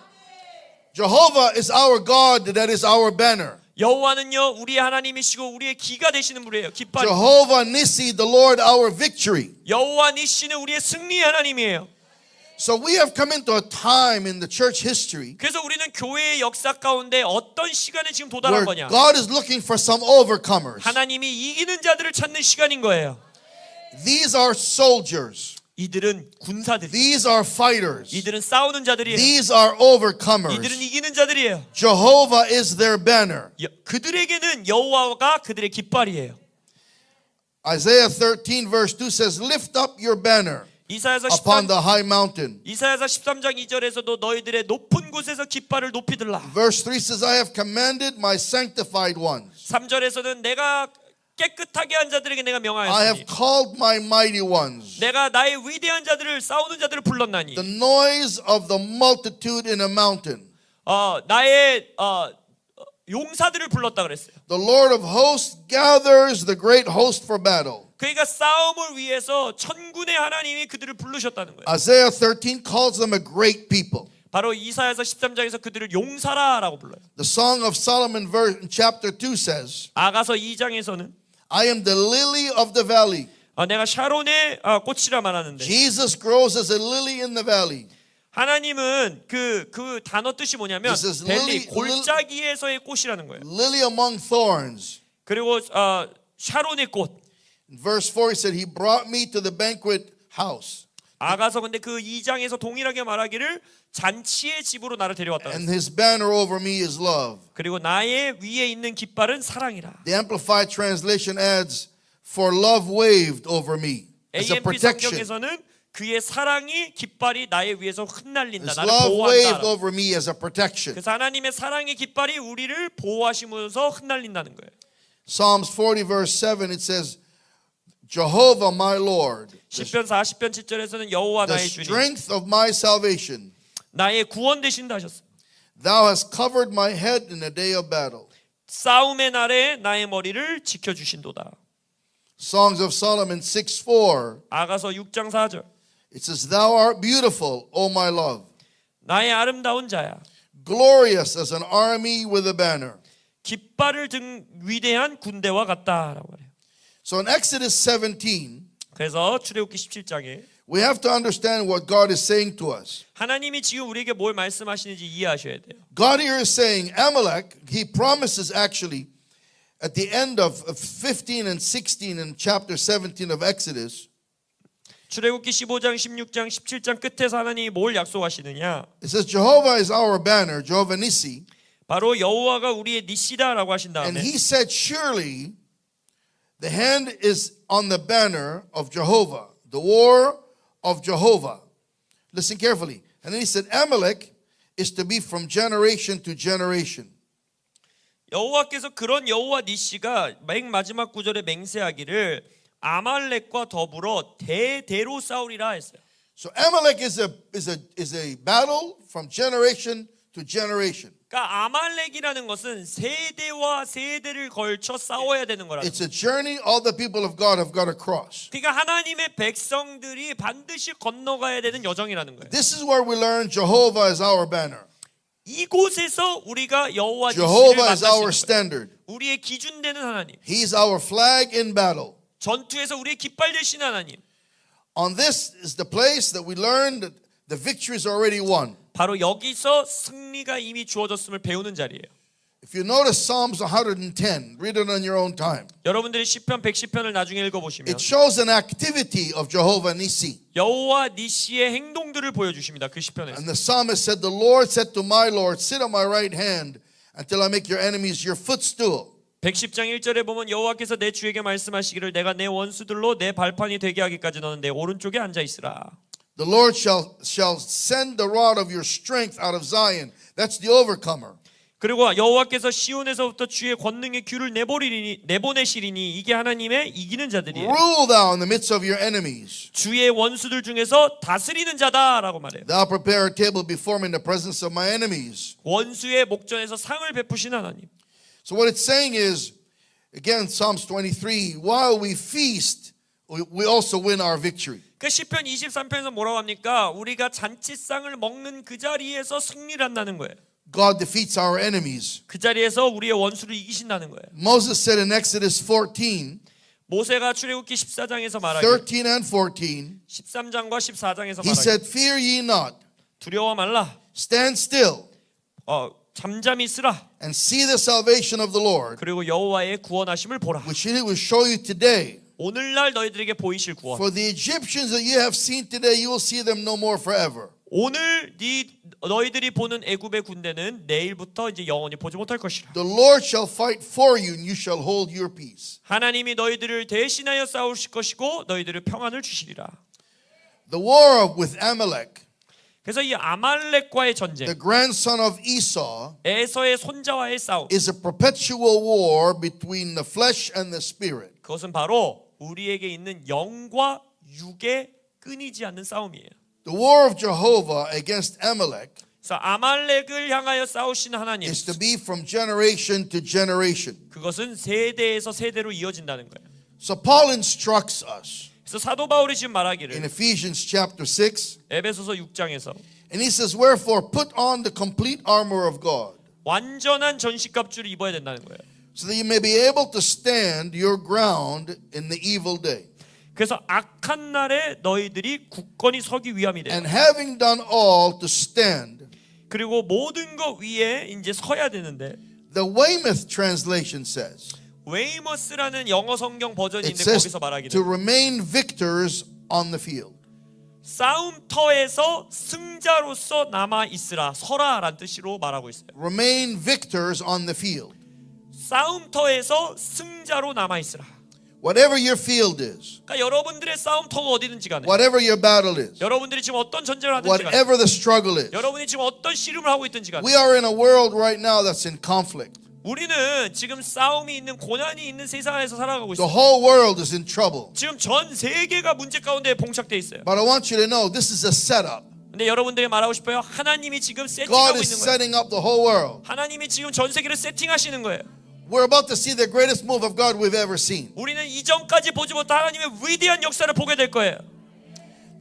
Jehovah is our God, that is our banner. 여호와는요 우리의 하나님이시고 우리의 기가 되시는 분이에요. 깃발. Jehovah Nissi, the Lord our victory. 여호와 니시는 우리의 승리의 하나님이에요. So we have come into a time in the church history 그래서 우리는 교회의 역사 가운데 어떤 시간에 지금 도달한 where 거냐? God is looking for some overcomers. 하나님이 이기는 자들을 찾는 시간인 거예요. These are soldiers. 이들은 군사들. These are fighters. 이들은 싸우는 자들이에요. These are overcomers. 이들은 이기는 자들이에요. Jehovah is their banner. 그들에게는 여호와가 그들의 깃발이에요. Isaiah 13 verse 2 says, lift up your banner 이사야서 upon the high mountain. 13장 2절에서도 너희들의 높은 곳에서 깃발을 높이 들라. Verse 3 says, I have commanded my sanctified ones. 3절에서는 내가 깨끗하게 한 자들에게 내가 I 명하였으니 have called my mighty ones. 내가 나의 위대한 자들을 싸우는 자들을 불렀나니 The noise of the multitude in a mountain. 나의 용사들을 불렀다 그랬어요. The Lord of hosts gathers the great host for battle. 그러니까 싸움을 위해서 천군의 하나님이 그들을 부르셨다는 거예요. Isaiah 13 calls them a great people. 바로 이사야서 13장에서 그들을 용사라라고 불러요. The Song of Solomon chapter 2 says, 아가서 2장에서는 I am the lily of the valley. 내가 샤론의 꽃이라 말하는데 Jesus grows as a lily in the valley. 하나님은 그 단어 뜻이 뭐냐면 This is 벨리 lily- 골짜기에서의 꽃이라는 거예요. Lily among thorns. 그리고 샤론의 꽃. In verse 4, he said, He brought me to the banquet house, 아가서 근데 그 2장에서 동일하게 말하기를 잔치의 집으로 나를 데려왔다. and His banner over me is love. 그리고 나의 위에 있는 깃발은 사랑이라. The Amplified Translation adds, For love waved over me as a AMP protection. 성경에서는 그의 사랑이 깃발이 나의 위에서 흩날린다. His 나를 love waved 보호한다. over me as a protection. 그래서 하나님의 사랑의 깃발이 우리를 보호하시면서 흩날린다는 거예요. Psalms 40 verse 7, it says, Jehovah my Lord, 시편 40편 7절에서는 여호와 the 나의 주님, strength of my salvation. 나의 구원 되신다 하셨어요. Thou hast covered my head in the day of battle. 싸움의 날에 나의 머리를 지켜 주신도다. Songs of Solomon 6:4. 아가서 6장 4절. It says, Thou art beautiful, O my love, 나의 아름다운 자야. glorious as an army with a banner. 깃발을 든 위대한 군대와 같다라고 해요. So in Exodus 17, 그래서 출애굽기 17장에 we have to understand what God is saying to us. 하나님이 지금 우리에게 뭘 말씀하시는지 이해하셔야 돼요. God here is saying, Amalek, he promises actually at the end of 15 and 16 in chapter 17 of Exodus, 출애굽기 15장, 16장, 17장 끝에서 하나님이 뭘 약속하시느냐? it says, Jehovah is our banner, Jehovah Nissi. 바로 여호와가 우리의 니시다라고 하신 And 다음에 he said, surely the hand is on the banner of Jehovah, the war of Jehovah. Listen carefully. And then he said, Amalek is to be from generation to generation. 여호와께서 그런 여호와 니시가 맨 마지막 구절에 맹세하기를 아말렉과 더불어 대대로 싸우리라 했어요. So Amalek is a battle from generation to generation. 그러니까 아말렉이라는 것은 세대와 세대를 걸쳐 싸워야 되는 거라는 It's a journey all the people of God have got to cross. 그러니까 하나님의 백성들이 반드시 건너가야 되는 여정이라는 거예요. This is where we learn Jehovah is our banner. 이곳에서 우리가 여호와 니시를 Jehovah is 만나시는 our 거예요. standard. 우리의 기준 되는 하나님. He's our flag in battle. 전투에서 우리의 깃발 되신 하나님. On this is the place that we learn that the victory is already won. 바로 여기서 승리가 이미 주어졌음을 배우는 자리예요. If you notice Psalms 110, read it on your own time. 여러분들이 시편 110편을 나중에 읽어보시면 It shows an activity of Jehovah Nissi. 여호와 니시의 행동들을 보여주십니다. 그 시편에서. And the psalmist said, The Lord said to my Lord, sit on my right hand until I make your enemies your footstool. 110장 1절에 보면 여호와께서 내 주에게 말씀하시기를 내가 내 원수들로 내 발판이 되게 하기까지 너는 내 오른쪽에 앉아 있으라. The Lord shall send the rod of your strength out of Zion. That's the overcomer. 그리고 여호와께서 시온에서부터 주의 권능의 귤을 내보내시리니 이게 하나님의 이기는 자들이에요. Rule thou in the midst of your enemies. 주의 원수들 중에서 다스리는 자다라고 말해요. Thou prepare a table before me in the presence of my enemies. 원수의 목전에서 상을 베푸신 하나님. So what it's saying is, again, Psalms 23, while we feast, we also win our victory. 그 시편 23편에서 뭐라고 합니까? 우리가 잔치상을 먹는 그 자리에서 승리를 한다는 거예요. God defeats our enemies. 그 자리에서 우리의 원수를 이기신다는 거예요. Moses said in Exodus 14, 모세가 출애굽기 14장에서 말하기를 13 and 14, 13장과 14장에서 he 말하기를 said, Fear ye not, 두려워 말라. stand still, 잠잠히 있으라. and see the salvation of the Lord, 그리고 여호와의 구원하심을 보라. which he will show you today. 오늘날 너희들에게 보이실 구원. For the Egyptians that you have seen today, you will see them no more forever. 오늘 너희들이 보는 애굽의 군대는 내일부터 이제 영원히 보지 못할 것이라. The Lord shall fight for you, and you shall hold your peace. 하나님이 너희들을 대신하여 싸우실 것이고 너희들을 평안을 주시리라. The war with Amalek, 그래서 이 아말렉과의 전쟁, the grandson of Esau, 에서의 손자와의 싸움, is a perpetual war between the flesh and the spirit. 그것은 바로 우리에게 있는 영과 육의 끊이지 않는 싸움이에요. The war of Jehovah against Amalek 그래서 아말렉을 향하여 싸우신 하나님, is to be from generation to generation. 그것은 세대에서 세대로 이어진다는 거예요. So Paul instructs us 그래서 사도 바울이 지금 in 말하기를 Ephesians chapter 6, 에베소서 6장에서 and he says, Wherefore put on the complete armor of God, 완전한 전식갑주를 입어야 된다는 거예요. so that you may be able to stand your ground in the evil day. 그래서 악한 날에 너희들이 굳건히 서기 위함이래. And having done all to stand. 그리고 모든 것 위에 이제 서야 되는데 The Weymouth translation says, 웨이머스라는 영어 성경 버전이 it 있는데 says 거기서 말하기를 to remain victors on the field. 싸움터에서 승자로서 남아 있으라 서라라는 뜻으로 말하고 있어요. Remain victors on the field. 싸움터에서 승자로 남아 있으라. Whatever your field is, 그러니까 여러분들의 싸움터가 어디든지 간에 whatever your battle is, 여러분들이 지금 어떤 전쟁을 하든지 간에 whatever the struggle is, 여러분이 지금 어떤 씨름을 하고 있든지 간에 we are in a world right now that's in conflict. 우리는 지금 싸움이 있는 고난이 있는 세상에서 살아가고 The 있어요. whole world is in trouble. 지금 전 세계가 문제 가운데 봉착돼 있어요. But I want you to know this is a setup. 근데 여러분들이 말하고 싶어요. 하나님이 지금 God 세팅하고 is 있는 거예요. setting up the whole world. 하나님이 지금 전 세계를 세팅하시는 거예요. We're about to see the greatest move of God we've ever seen. 우리는 이전까지 보지 못한 하나님의 위대한 역사를 보게 될 거예요.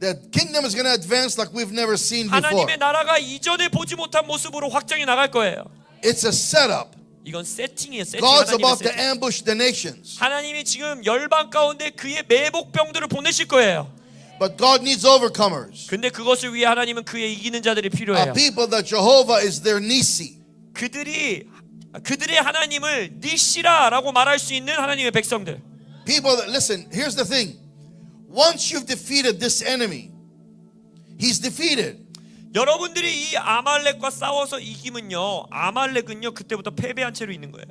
The kingdom is going to advance like we've never seen before. 하나님의 나라가 이전에 보지 못한 모습으로 확장해 나갈 거예요. It's a setup. 이건 세팅이에요. 세팅. God's 하나님의 about to 세팅. ambush the nations. 하나님이 지금 열방 가운데 그의 매복병들을 보내실 거예요. But God needs overcomers. 근데 그것을 위해 하나님은 그의 이기는 자들이 A 필요해요. people that Jehovah is their Nisi. 그들의 하나님을 니시라라고 말할 수 있는 하나님의 백성들. People that, listen, here's the thing. Once you've defeated this enemy, he's defeated. 여러분들이 이 아말렉과 싸워서 이기면요, 아말렉은요 그때부터 패배한 채로 있는 거예요.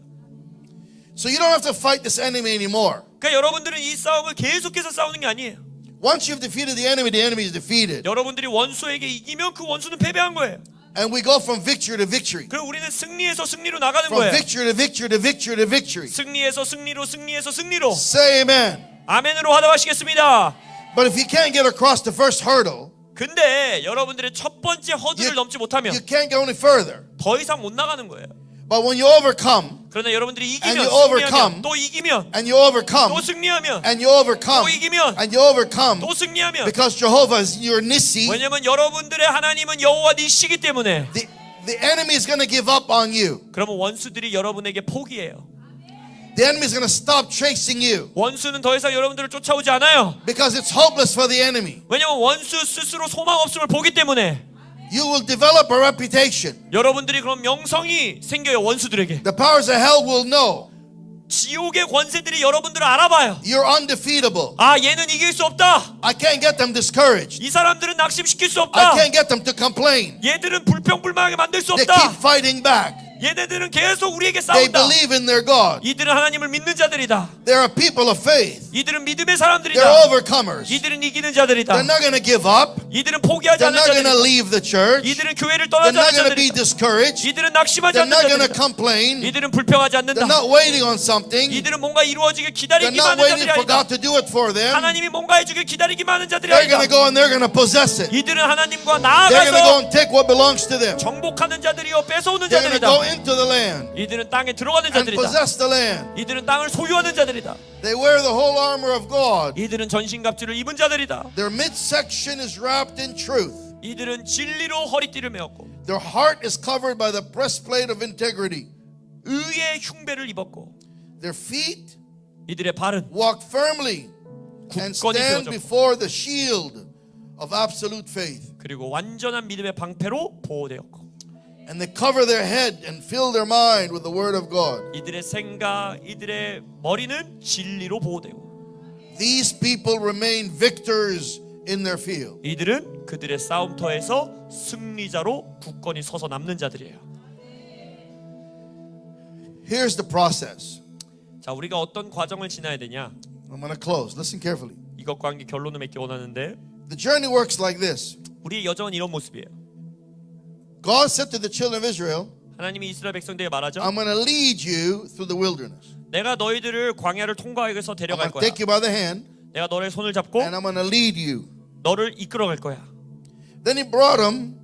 So you don't have to fight this enemy anymore. 그러니까 여러분들은 이 싸움을 계속해서 싸우는 게 아니에요. Once you've defeated the enemy is defeated. 여러분들이 원수에게 이기면 그 원수는 패배한 거예요. And we go from victory to victory. 그리고 우리는 승리에서 승리로 나가는 From 거예요. victory to victory to victory to victory. 승리에서 승리로 승리에서 승리로. Say amen. 아멘으로 화답하시겠습니다. But if you can't get across the first hurdle, 근데 여러분들의 첫 번째 허들을 넘지 못하면 you can't go any further. 더 이상 못 나가는 거예요. But when you overcome, 그러나 여러분들이 And 이기면, you overcome. 승리하면, 또 이기면, and you overcome, 또 승리하면, and you overcome, 또 이기면, and you overcome, 또 승리하면. because Jehovah is your Nissi, 왜냐면 여러분들의 하나님은 여호와 니시기 때문에. the enemy is going to give up on you. 그러면 원수들이 여러분에게 포기해요. The enemy is going to stop chasing you 원수는 더 이상 여러분들을 쫓아오지 않아요. because it's hopeless for the enemy. 왜냐면 원수 스스로 소망 없음을 보기 때문에. You will develop a reputation. 여러분들이 그런 명성이 생겨요. 원수들에게. The powers of hell will know 지옥의 권세들이 여러분들을 알아봐요. you're undefeatable. 아, 얘는 이길 수 없다. I can't get them discouraged. 이 사람들은 낙심시킬 수 I 없다. can't get them to complain. 얘들은 불평불만하게 만들 수 They 없다. keep fighting back. 얘네들은 계속 우리에게 They 싸운다. believe in their God. 이들은 하나님을 믿는 자들이다. They're a people of faith. 이들은 믿음의 They're 사람들이다. overcomers. 이들은 이기는 자들이다. They're not going to give up. 이들은 포기하지 They're 않는 not going to 자들이다. leave the church. 이들은 교회를 They're 떠나지 not 않는 going to be 자들이다. discouraged. 이들은 낙심하지 They're 않는 not going to 자들이다. complain. 이들은 불평하지 They're 않는다. not waiting on something. 이들은 뭔가 이루어지길 They're 기다리기만 not 하는 waiting 자들이 for 아니다. God to do it for them. 하나님이 뭔가 해주길 기다리기만 하는 자들이 They're going to 아니다. go and they're going to possess it. 이들은 하나님과 They're going to go 나아가서 and take what belongs to them. 정복하는 자들이요 뺏어오는 They're going to 자들이다. go into the land 이들은 땅에 들어가는 and 자들이다. possess the land. 이들은 땅을 소유하는 자들이다. They wear the whole armor of God. 이들은 전신갑주를 입은 자들이다. Their midsection is wrapped in truth. 이들은 진리로 허리띠를 메었고 Their heart is covered by the breastplate of integrity. 의의 흉배를 입었고 Their feet 이들의 발은 walk firmly and 굳건히 stand 세워졌고 before the shield of absolute faith. 그리고 완전한 믿음의 방패로 보호되었고 And they cover their head and fill their mind with the word of God. 이들의 생각, 이들의 머리는 진리로 보호되고 These people remain victors in their field. 이들은 그들의 싸움터에서 승리자로 굳건히 서서 남는 자들이에요. Here's the process. 자, 우리가 어떤 과정을 지나야 되냐? I'm going to close. Listen carefully. 이것과 함께 결론을 맺기 원하는데 The journey works like this. 우리의 여정은 이런 모습이에요. God said to the children of Israel, 하나님이 이스라엘 백성들에게 말하죠. I'm going to lead you through the wilderness. 내가 너희들을 광야를 통과하기 위해서 I'm 데려갈 going to 거야. take you by the hand 내가 너의 손을 잡고 and I'm going to lead you. 너를 이끌어갈 거야. Then he brought them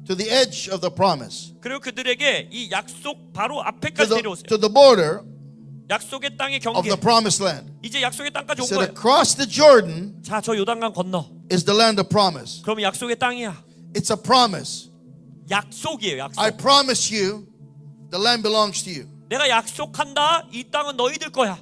to the edge of the promise, 그리고 그들에게 이 약속 바로 앞에까지 데려오세요. to the border 약속의 땅의 of 경계. the promised land. 이제 약속의 땅까지 He 온 said, 거예요. across the Jordan 자, 저 요단강 건너. is the land of promise. 그러면 약속의 땅이야. It's a promise. 약속이에요. 약속. I promise you, the land belongs to you. 내가 약속한다. 이 땅은 너희들 거야.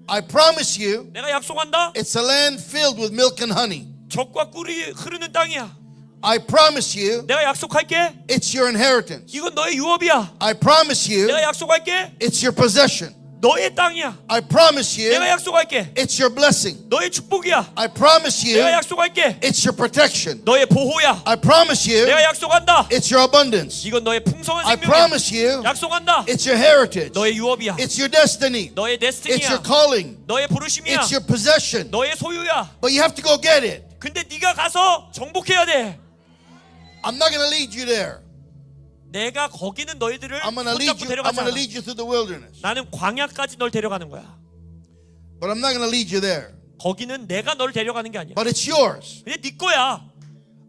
I promise you, 내가 약속한다. it's a land filled with milk and honey. 젖과 꿀이 흐르는 땅이야. I promise you, 내가 약속할게. it's your inheritance. 이건 너의 유업이야. I promise you, 내가 약속할게. it's your possession. 너의 땅이야. I promise you, 내가 약속할게. it's your blessing. 너의 축복이야. I promise you, 내가 약속할게. it's your protection. 너의 보호야. I promise you, 내가 약속한다. it's your abundance. 이건 너의 풍성한 I 생명이야. promise you, 약속한다. it's your heritage. 너의 유업이야. It's your destiny. 너의 It's your 데스티니야. calling. 너의 부르심이야. It's your possession. 너의 소유야. But you have to go get it. 근데 네가 가서 정복해야 돼. I'm not going to lead you there. 내가 거기는 너희들을 I'm going to 손잡고 lead 데려가지 않아. you through the wilderness. 나는 광야까지 널 데려가는 거야. But I'm not going to lead you there. 거기는 내가 널 데려가는 게 아니야. But it's yours. 근데 네 거야.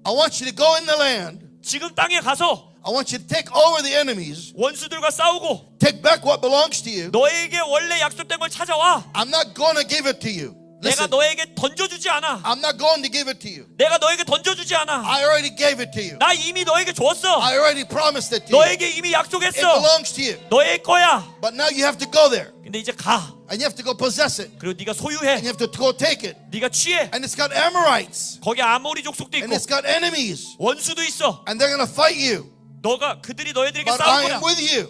I want you to go in the land. 지금 땅에 가서 I want you to take over the enemies. 원수들과 싸우고 Take back what belongs to you. 너에게 원래 약속된 걸 찾아와. I'm not going to give it to you. 내가 Listen, 너에게 던져주지 않아. I'm not going to give it to you. 내가 너에게 던져주지 않아. I already gave it to you. 나 이미 너에게 줬어. I already promised it to you. 너에게 이미 It 약속했어. belongs to you. 너의 거야. But now you have to go there. 근데 이제 가. And you have to go possess it. 그리고 네가 And 소유해. you have to go take it. 네가 취해. And it's got Amorites. 거기 아모리 족속도 And 있고 it's got enemies. 원수도 있어. And they're going to fight you. 너가 그들이 너희들에게 But 싸울 I 거야. am with you.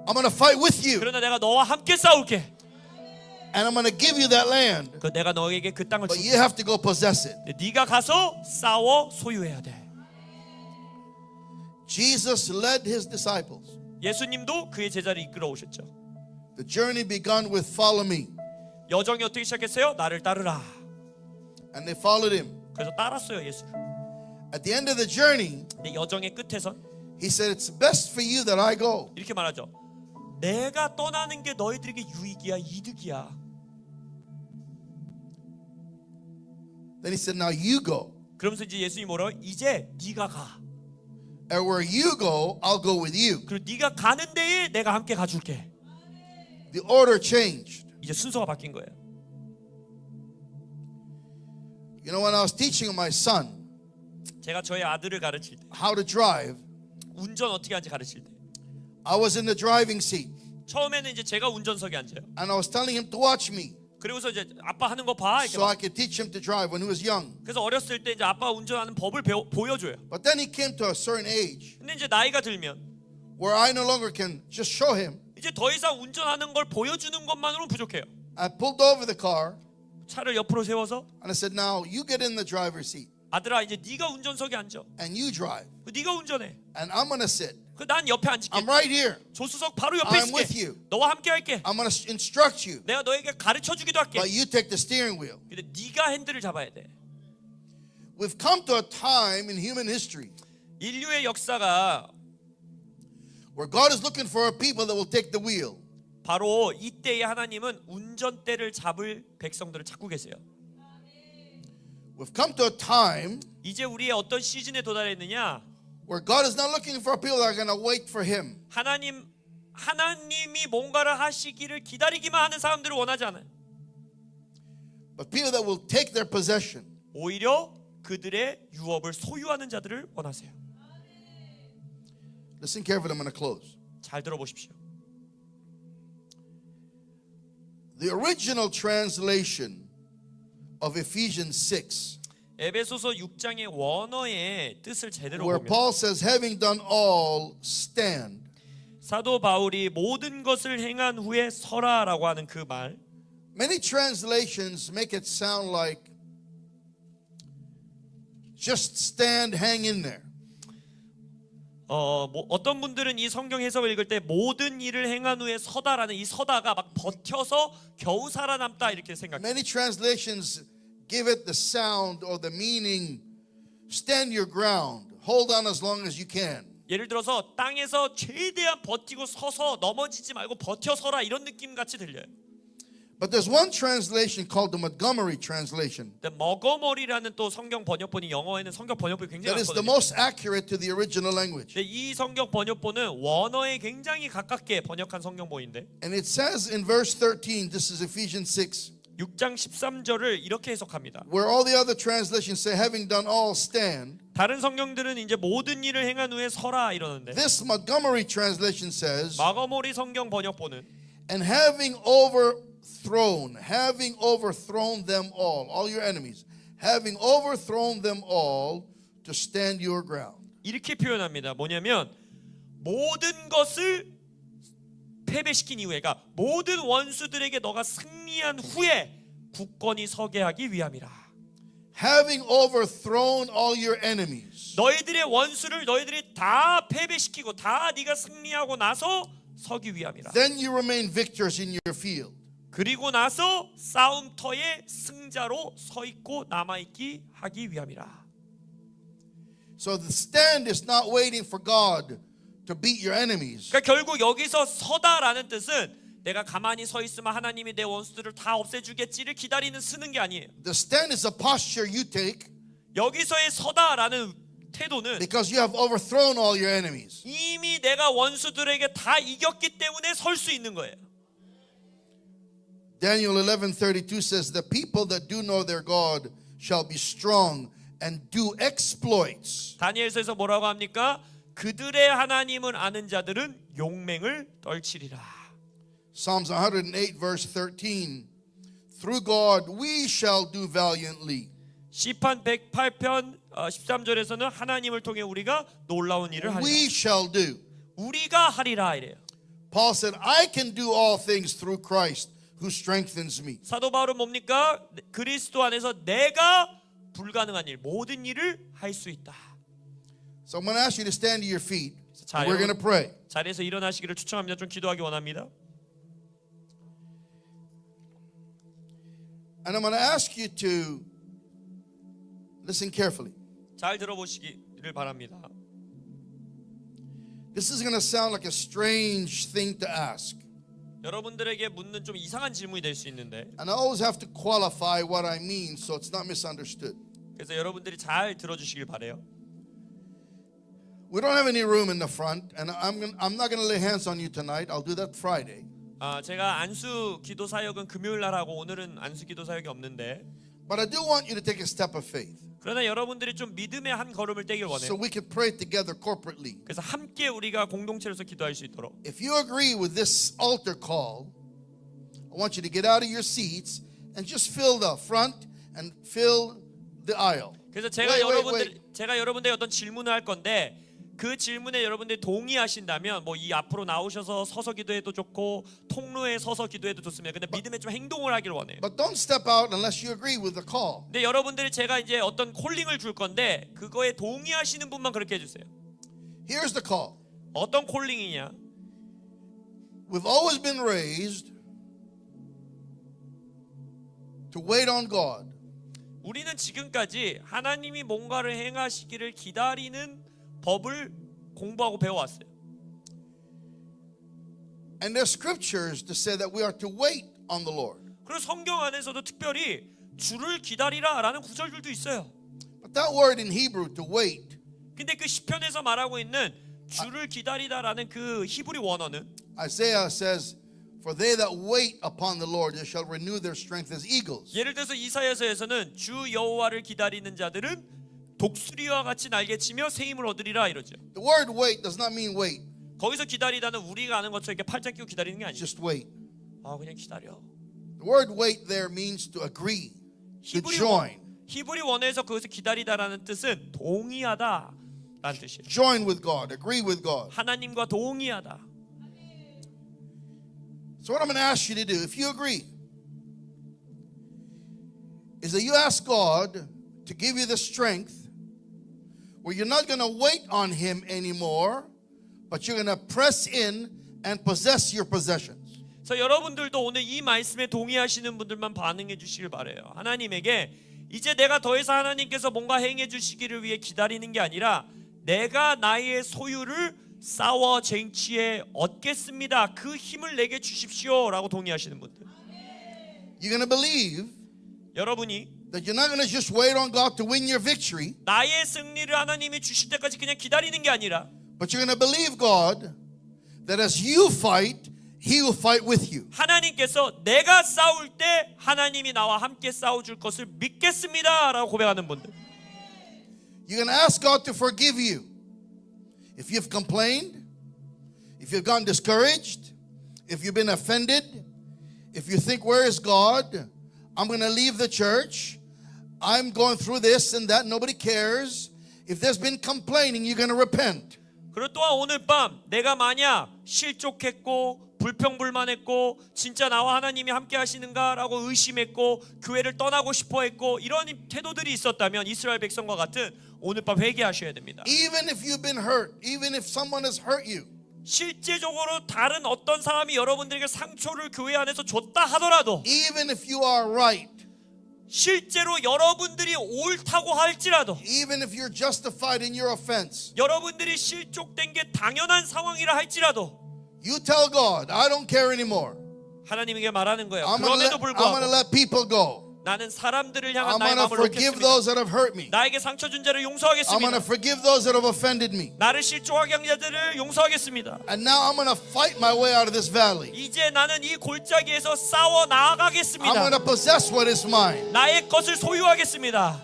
I'm going to fight with you. 그러나 내가 너와 함께 싸울게. And I'm going to give you that land. 그 내가 너에게 그 땅을 But 줄게. you have to go possess it. 근데 네가 가서 싸워 소유해야 돼. Jesus led his disciples. 예수님도 그의 제자를 이끌어 오셨죠. The journey began with follow me. 여정이 어떻게 시작했어요? 나를 따르라. And they followed him. 그래서 따랐어요 예수를. At the end of the journey, 근데 여정의 끝에선 he said, it's best for you that I go. 이렇게 말하죠. 내가 떠나는 게 너희들에게 유익이야, 이득이야. Then he said, now you go. 그러면서 이제 예수님이 뭐라고? 이제 네가 가. And where you go, I'll go with you. 그리고 네가 가는 데에 내가 함께 가줄게. The order changed. 이제 순서가 바뀐 거예요. You know, when I was teaching my son 제가 저희 아들을 가르칠 때, how to drive, 운전 어떻게 하는지 가르칠 때, I was in the driving seat. 처음에는 이제 제가 운전석에 앉아요. And I was telling him to watch me 그리고서 이제 아빠 하는 거 봐. 이렇게 so I 막. could teach him to drive when he was young. 그래서 어렸을 때 이제 아빠 운전하는 법을 보여줘요. But then he came to a certain age 근데 이제 나이가 들면 where I no longer can just show him. 이제 더 이상 운전하는 걸 보여주는 것만으로는 부족해요. I pulled over the car 차를 옆으로 세워서 and I said, now you get in the driver's seat 아들아 이제 네가 운전석에 앉아. and you drive. 네가 운전해. And I'm going to sit. 난 옆에 앉을게. I'm right here. 조수석 바로 옆에 I'm with 있을게. you. 너와 함께 할게. I'm going to instruct you. 내가 너에게 가르쳐 주기도 할게. But you take the steering wheel. 근데 네가 핸들을 잡아야 돼. We've come to a time in human history 인류의 역사가 where God is looking for a people that will take the wheel. 바로 이때에 하나님은 운전대를 잡을 백성들을 찾고 계세요. We've come to a time 이제 우리의 어떤 시즌에 도달했느냐? where God is not looking for people that are going to wait for Him. 하나님이 뭔가를 하시기를 기다리기만 하는 사람들을 원하지 않아요. But people that will take their possession. 오히려 그들의 유업을 소유하는 자들을 원하세요. Listen carefully, I'm going to close. 잘 들어보십시오. The original translation of Ephesians 6, 에베소서 6장의 원어의 뜻을 제대로 where 보면 Paul says, having done all, stand. 사도 바울이 모든 것을 행한 후에 서라라고 하는 그 말, Many translations make it sound like just stand, hang in there. 어떤 분들은 이 성경 해석을 읽을 때 모든 일을 행한 후에 서다라는 이 서다가 막 버텨서 겨우 살아남다 이렇게 생각해요. Many translations give it the sound or the meaning, stand your ground, hold on as long as you can. 예를 들어서 땅에서 최대한 버티고 서서 넘어지지 말고 버텨 서라 이런 느낌 같이 들려요. But there's one translation called the Montgomery translation 근데 머거머리라는 또 성경 번역본이 영어에는 성경 번역본이 굉장히 that is the 많거든요. most accurate to the original language. 근데 이 성경 번역본은 원어에 굉장히 가깝게 번역한 성경본인데 And it says in verse 13, this is Ephesians 6, 6장 13절을 이렇게 해석합니다. where all the other translations say, having done all, stand. 다른 성경들은 이제 모든 일을 행한 후에 서라 이러는데 This Montgomery translation says, 마거모리 성경 번역본은 and having over overthrown them all your enemies, having overthrown them all to stand your ground. 이렇게 표현합니다. 뭐냐면 모든 것을 패배시킨 이후에, 그러니까 모든 원수들에게 너가 승리한 후에 굳건히 서게 하기 위함이라. Having overthrown all your enemies. 너희들의 원수를 너희들이 다 패배시키고 다 네가 승리하고 나서 서기 위함이라. Then you remain victors in your field. 그리고 나서 싸움터에 승자로 서 있고 남아 있기 하기 위함이라. So the stand is not waiting for God to beat your enemies. 그러니까 결국 여기서 서다라는 뜻은 내가 가만히 서 있으면 하나님이 내 원수들을 다 없애주겠지를 기다리는 쓰는 게 아니에요. The stand is a posture you take 여기서의 서다라는 태도는 because you have overthrown all your enemies. 이미 내가 원수들에게 다 이겼기 때문에 설 수 있는 거예요. Daniel 11:32 says, "The people that do know their God shall be strong and do exploits." 다니엘서에서 뭐라고 합니까? 그들의 하나님을 아는 자들은 용맹을 떨치리라. Psalms 108 verse 13, "Through God we shall do valiantly." 시편 108편 13절에서는 하나님을 통해 우리가 놀라운 일을 하리라. We shall do. 우리가 하리라 이래요. Paul said, "I can do all things through Christ who strengthens me." 사도 바울은 뭡니까? 그리스도 안에서 내가 불가능한 일, 모든 일을 할 수 있다. So I'm going to ask you to stand to your feet. 자, And we're going to pray. 자리에서 일어나시기를 추천합니다. 좀 기도하기 원합니다. And I'm going to ask you to listen carefully. 잘 들어보시기를 바랍니다. This is going to sound like a strange thing to ask. 여러분들에게 묻는 좀 이상한 질문이 될 수 있는데, And I always have to qualify what I mean so it's not misunderstood. 그래서 여러분들이 잘 들어주시길 바래요. We don't have any room in the front, and I'm not going to lay hands on you tonight. I'll do that Friday. 제가 안수 기도 사역은 금요일 날 하고 오늘은 안수 기도 사역이 없는데, But I do want you to take a step of faith 그러나 여러분들이 좀 믿음의 한 걸음을 떼길 so 원해요. we can pray together corporately. 그래서 함께 우리가 공동체로서 기도할 수 있도록. If you agree with this altar call, I want you to get out of your seats and just fill the front and fill the aisle. 그래서 제가 Wait. 제가 여러분들에게 어떤 질문을 할 건데, 그 질문에 여러분들이 동의하신다면 뭐 이 앞으로 나오셔서 서서 기도해도 좋고 통로에 서서 기도해도 좋습니다. 근데 믿음에 좀 행동을 하길 원해요. But don't step out unless you agree with the call. 근데 여러분들이 제가 이제 어떤 콜링을 줄 건데 그거에 동의하시는 분만 그렇게 해주세요. Here's the call. 어떤 콜링이냐? We've always been raised to wait on God. 우리는 지금까지 하나님이 뭔가를 행하시기를 기다리는 법을 공부하고 배워왔어요. And there's scriptures to say that we are to wait on the Lord. 그리고 성경 안에서도 특별히 주를 기다리라라는 구절들도 있어요. But that word in Hebrew, to wait, 근데 그 시편에서 말하고 있는 주를 기다리다라는 그 히브리 원어는 Isaiah says, "For they that wait upon the Lord, they shall renew their strength as eagles." 예를 들어서 이사야서에서는 주 여호와를 기다리는 자들은 독수리와 같이 날개치며 새 힘을 얻으리라 이러죠. The word wait does not mean wait. 거기서 기다리다는 우리가 아는 것처럼 이렇게 팔짱 끼고 기다리는 게 It's 아니에요. just wait. 그냥 기다려. The word wait there means to agree, to join. 히브리 원어에서 거기서 기다리다라는 뜻은 동의하다라는 뜻이에요. Join with God, agree with God. 하나님과 동의하다. So what I'm going to ask you to do, if you agree, is that you ask God to give you the strength where you're not going to wait on Him anymore, but you're going to press in and possess your possessions. 그래서 여러분들도 오늘 이 말씀에 동의하시는 분들만 반응해 주시길 바래요. 하나님에게 이제 내가 더 이상 하나님께서 뭔가 행해 주시기를 위해 기다리는 게 아니라 내가 나의 소유를 싸워 쟁취해 얻겠습니다. 그 힘을 내게 주십시오라고 동의하시는 분들. You're going to believe 여러분이 that you're not going to just wait on God to win your victory, 나의 승리를 하나님이 주실 때까지 그냥 기다리는 게 아니라 but you're going to believe God that as you fight, He will fight with you. 하나님께서 내가 싸울 때 하나님이 나와 함께 싸워줄 것을 믿겠습니다라고 고백하는 분들. You're going to ask God to forgive you. If you've complained, if you've gotten discouraged, if you've been offended, If you think, where is God? I'm going to leave the church. I'm going through this and that. Nobody cares. If there's been complaining, you're going to repent. 그리고 또한 오늘 밤 내가 만약 실족했고 불평불만했고 진짜 나와 하나님이 함께 하시는가라고 의심했고 교회를 떠나고 싶어했고 이런 태도들이 있었다면 이스라엘 백성과 같은 오늘 밤 회개하셔야 됩니다. Even if you've been hurt, even if someone has hurt you, 실제적으로 다른 어떤 사람이 여러분들에게 상처를 교회 안에서 줬다 하더라도 even if you are right, 실제로 여러분들이 옳다고 할지라도 even if you're justified in your offense, 여러분들이 실족된 게 당연한 상황이라 할지라도 you tell God, I don't care anymore. 하나님에게 말하는 거예요. I'm 그럼에도 going to 불구하고 let people go. 나는 사람들을 향한 I'm 나의 going to 마음을 forgive 놓겠습니다. those that have hurt me. 나에게 상처 준 자를 I'm going 용서하겠습니다. to forgive those that have offended me. 나를 실족하게 한 자들을 용서하겠습니다. And now I'm going to fight my way out of this valley. 이제 나는 이 골짜기에서 싸워 I'm 나아가겠습니다. going to possess what is mine. 나의 것을 소유하겠습니다.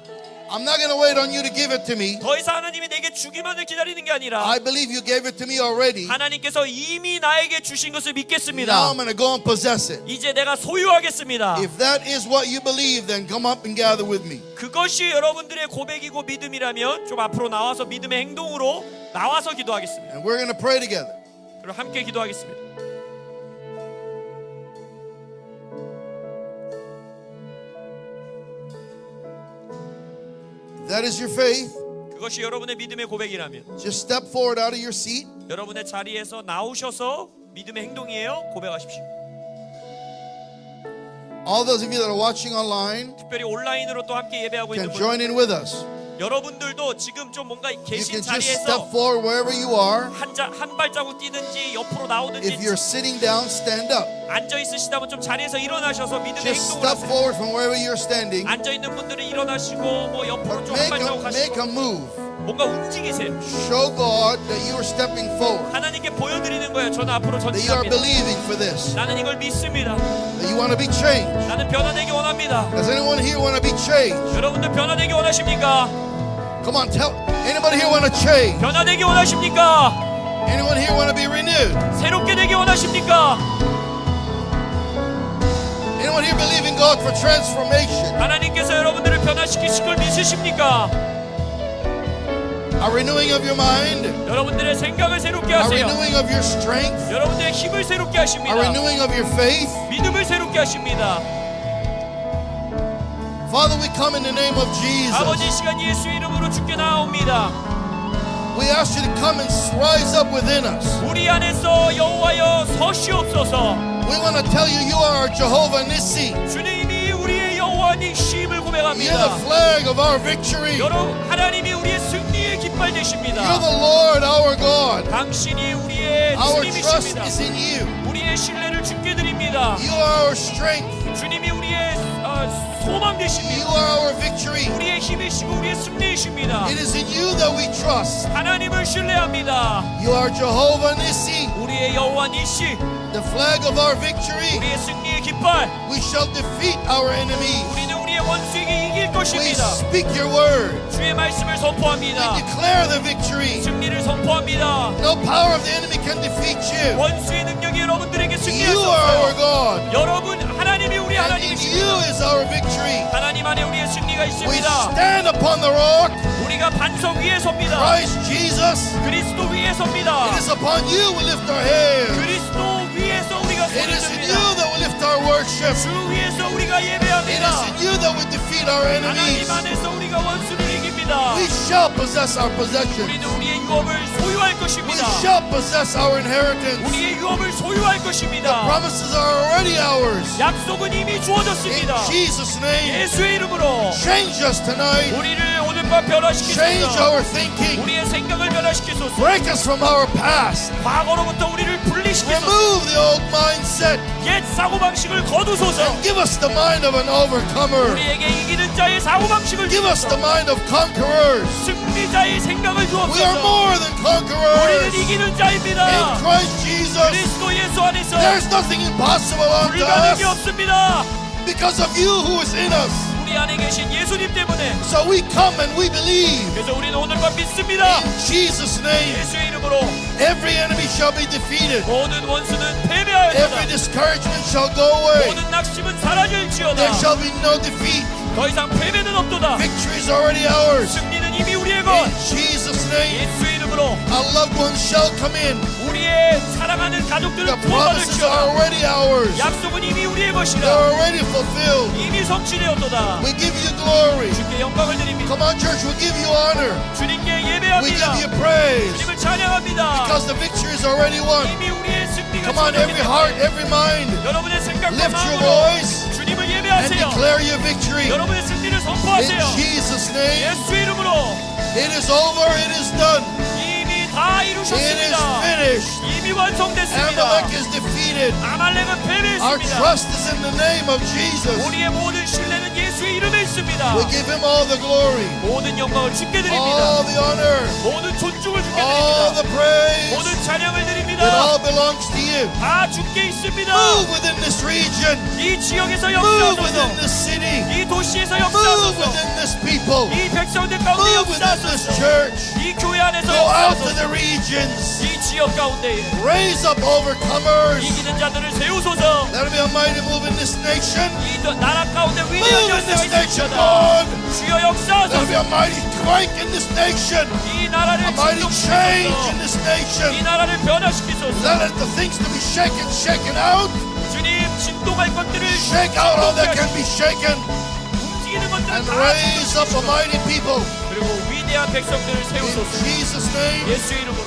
I'm not going to wait on you to give it to me. 더 이상 하나님이 내게 주기만을 기다리는 게 아니라 I believe you gave it to me already. 하나님께서 이미 나에게 주신 것을 Now 믿겠습니다. I'm going to go and possess it. 이제 내가 소유하겠습니다. If that is what you believe, then come up and gather with me. 그것이 여러분들의 고백이고 믿음이라면 좀 앞으로 나와서 믿음의 행동으로 나와서 기도하겠습니다. And we're going to pray together. 그리고 함께 기도하겠습니다. That is your faith. 그것이 여러분의 믿음의 고백이라면 Just step forward out of your seat. 여러분의 자리에서 나오셔서 믿음의 행동이에요. 고백하십시오. All those of you that are watching online 특별히 온라인으로 또 함께 예배하고 있는 can 분들, join in with us. 여러분들도 지금 좀 뭔가 You 계신 can just step 자리에서 forward wherever you are. 한 발자국 뛰든지 옆으로 If 나오든지 you're sitting down, stand up. 앉아 있으시다면 좀 자리에서 일어나셔서 믿음의 Just 행동을 step 하세요. forward from wherever you're standing. 앉아 있는 분들은 일어나시고 뭐 옆으로 좀 한 Make 발자국 a 가시고 move. 뭔가 움직이세요. Show God that you are stepping forward. 하나님께 보여드리는 거예요. 저는 앞으로 That you are 전진합니다. believing for this. 나는 이걸 믿습니다. That you want to be changed. 나는 변화되기 원합니다. Does anyone here want to be changed? 여러분들 변화되기 원하십니까? Come on, tell anybody here want to change? 변화되기 원하십니까? Anyone here want to be renewed? 새롭게 되기 원하십니까? Anyone here believe in God for transformation? 하나님께서 여러분들을 변화시키실 걸 믿으십니까? A renewing of your mind? 여러분들의 생각을 새롭게 A 하세요. renewing of your strength? 여러분들의 힘을 새롭게 A 하십니다. renewing of your faith? 믿음을 새롭게 하십니다. Father, we come in the name of 아버지, 이 Jesus. 시간 예수의 이름으로 주께 나옵니다. We ask you to come and rise up within us. 우리 안에서 여호와여 서시옵소서. We want to tell you, you are our Jehovah Nissi. 주님이 우리의 여호와 니심을 You're 고백합니다. the flag of our victory. 여러분, 하나님이 우리의 승리의 깃발 되십니다. You're the Lord, our God. 당신이 우리의 Our trust 주님이십니다. is in you. 우리의 신뢰를 주께 드립니다. You are our strength. 주님이 우리의 소망 You 되십니다. are our victory. 우리의 힘이시고 우리의 승리이십니다. It is in you that we trust. 하나님을 신뢰합니다. You are Jehovah Nissi, 우리의 여호와 니시, the flag of our victory. 우리의 승리의 깃발. We shall defeat our enemies. 우리는 우리의 원수에게 이길 We 것입니다. speak your word. 주의 말씀을 선포합니다. We declare the victory. 승리를 선포합니다. No power of the enemy can defeat you. 원수의 능력이 여러분들에게 승리할 You 수 are our 없어요. God. 여러분, 하나님이 우리 And in 하나님이십니다. you is our victory. 하나님 안에 우리의 승리가 We 있습니다. stand upon the rock, 우리가 반석 위에 섭니다. Christ Jesus. 그리스도 위에 섭니다. It is upon you we lift our hands. 그리스도 위에서 우리가 It is in 소리듭니다. you that we lift our worship. 주 위에서 우리가 It is 예배합니다. in you that we defeat our enemies. 하나님 안에서 우리가 원수를 이깁니다. We shall possess our possessions. 우리는 우리의 유업을 소유할 We 것입니다. shall possess our inheritance. 우리의 유업을 소유할 것입니다. Promises are already ours. 약속은 이미 In 주어졌습니다. Jesus' name, 예수의 이름으로 change us tonight. 우리를 오늘 밤 Change 변화시키소서. our thinking. 우리의 생각을 변화시키소서. Break us from our past. 과거로부터 우리를 분리시키소서. Remove the old mindset 옛 사고방식을 거두소서. and give us the mind of an overcomer. 우리에게 이기는 자의 사고방식을 Give us the 주소서. mind of conquerors. 승리자의 생각을 We are 주옵소서. more than 우리는 conquerors. 이기는 In 자입니다. Christ Jesus, 그리스도 예수 안에서 there's nothing impossible unto 불가능이 us 없습니다. because of you who is in us. 우리 안에 계신 예수님 때문에. So we come and we believe. 그래서 우리는 오늘 밤 믿습니다. In Jesus' name, 예수의 이름으로 every enemy shall be defeated. 모든 원수는 Every 패배하였다. discouragement shall go away. 모든 낙심은 사라질지어다. There shall be no defeat. 더 이상 패배는 없도다. Victory is already ours. 승리는 이미 우리의 것. In Jesus' name, 예수의 이름으로 our loved ones shall come in. 우리의 사랑하는 The 가족들은 promises are 구원받을지어다. already ours. 약속은 이미 우리의 They're 것이라. already fulfilled. 이미 성취되었도다. We give you glory. 주께 영광을 드립니다. Come on, church, we give you honor. 주님께 We 예배합니다. give you praise. 주님을 찬양합니다. Because the victory is already won. 이미 우리의 승리가 Come on, every heart, 성취되었기 때문에 every mind, 여러분의 생각과 lift your 마음으로 voice 주님을 and 예배하세요. declare your victory. 여러분의 승리를 In 선포하세요. Jesus' name, 예수의 이름으로 it is over, it is done. 이미 다 It is 이루셨습니다. finished. 이미 완성됐습니다. Amalek is defeated. 아말렉은 Our 패배했습니다. trust is in the name of Jesus. 우리의 모든 신뢰는 예수의 이름에 있습니다. We give him all the glory, 모든 영광을 주께 all 드립니다. the honor, 모든 존중을 주께 all 드립니다. the praise. 모든 찬양을 It 드립니다. all belongs to you. 다 주께 있습니다. Move within this region. 이 지역에서 Move within 역사하소서. this city. 이 도시에서 Move 역사하소서. within this people. 이 백성들 가운데 Move within this 역사하소서. church. 이 교회 안에서 Go out to 역사하소서. the regions. 이 지역 가운데에 Raise up overcomers. 이기는 자들을 세우소서. Let there be a mighty move in this nation. 이 나라 가운데 Move 위대한 in 역사가 this nation, 있으시다. Lord. 주여 Let there be 역사하소서. a mighty quake in this nation. 이 나라를 A mighty change in 진동시키소서. this 이 nation. 나라를 변화시키소서. Let the things to be shaken out. 주님 진동할 것들을 Shake out all that can be shaken. 움직이는 것들을 And 다 raise up a 진동시키소서. mighty people. 그리고 위대한 백성들을 In 세우소서. Jesus' name. 예수의 이름으로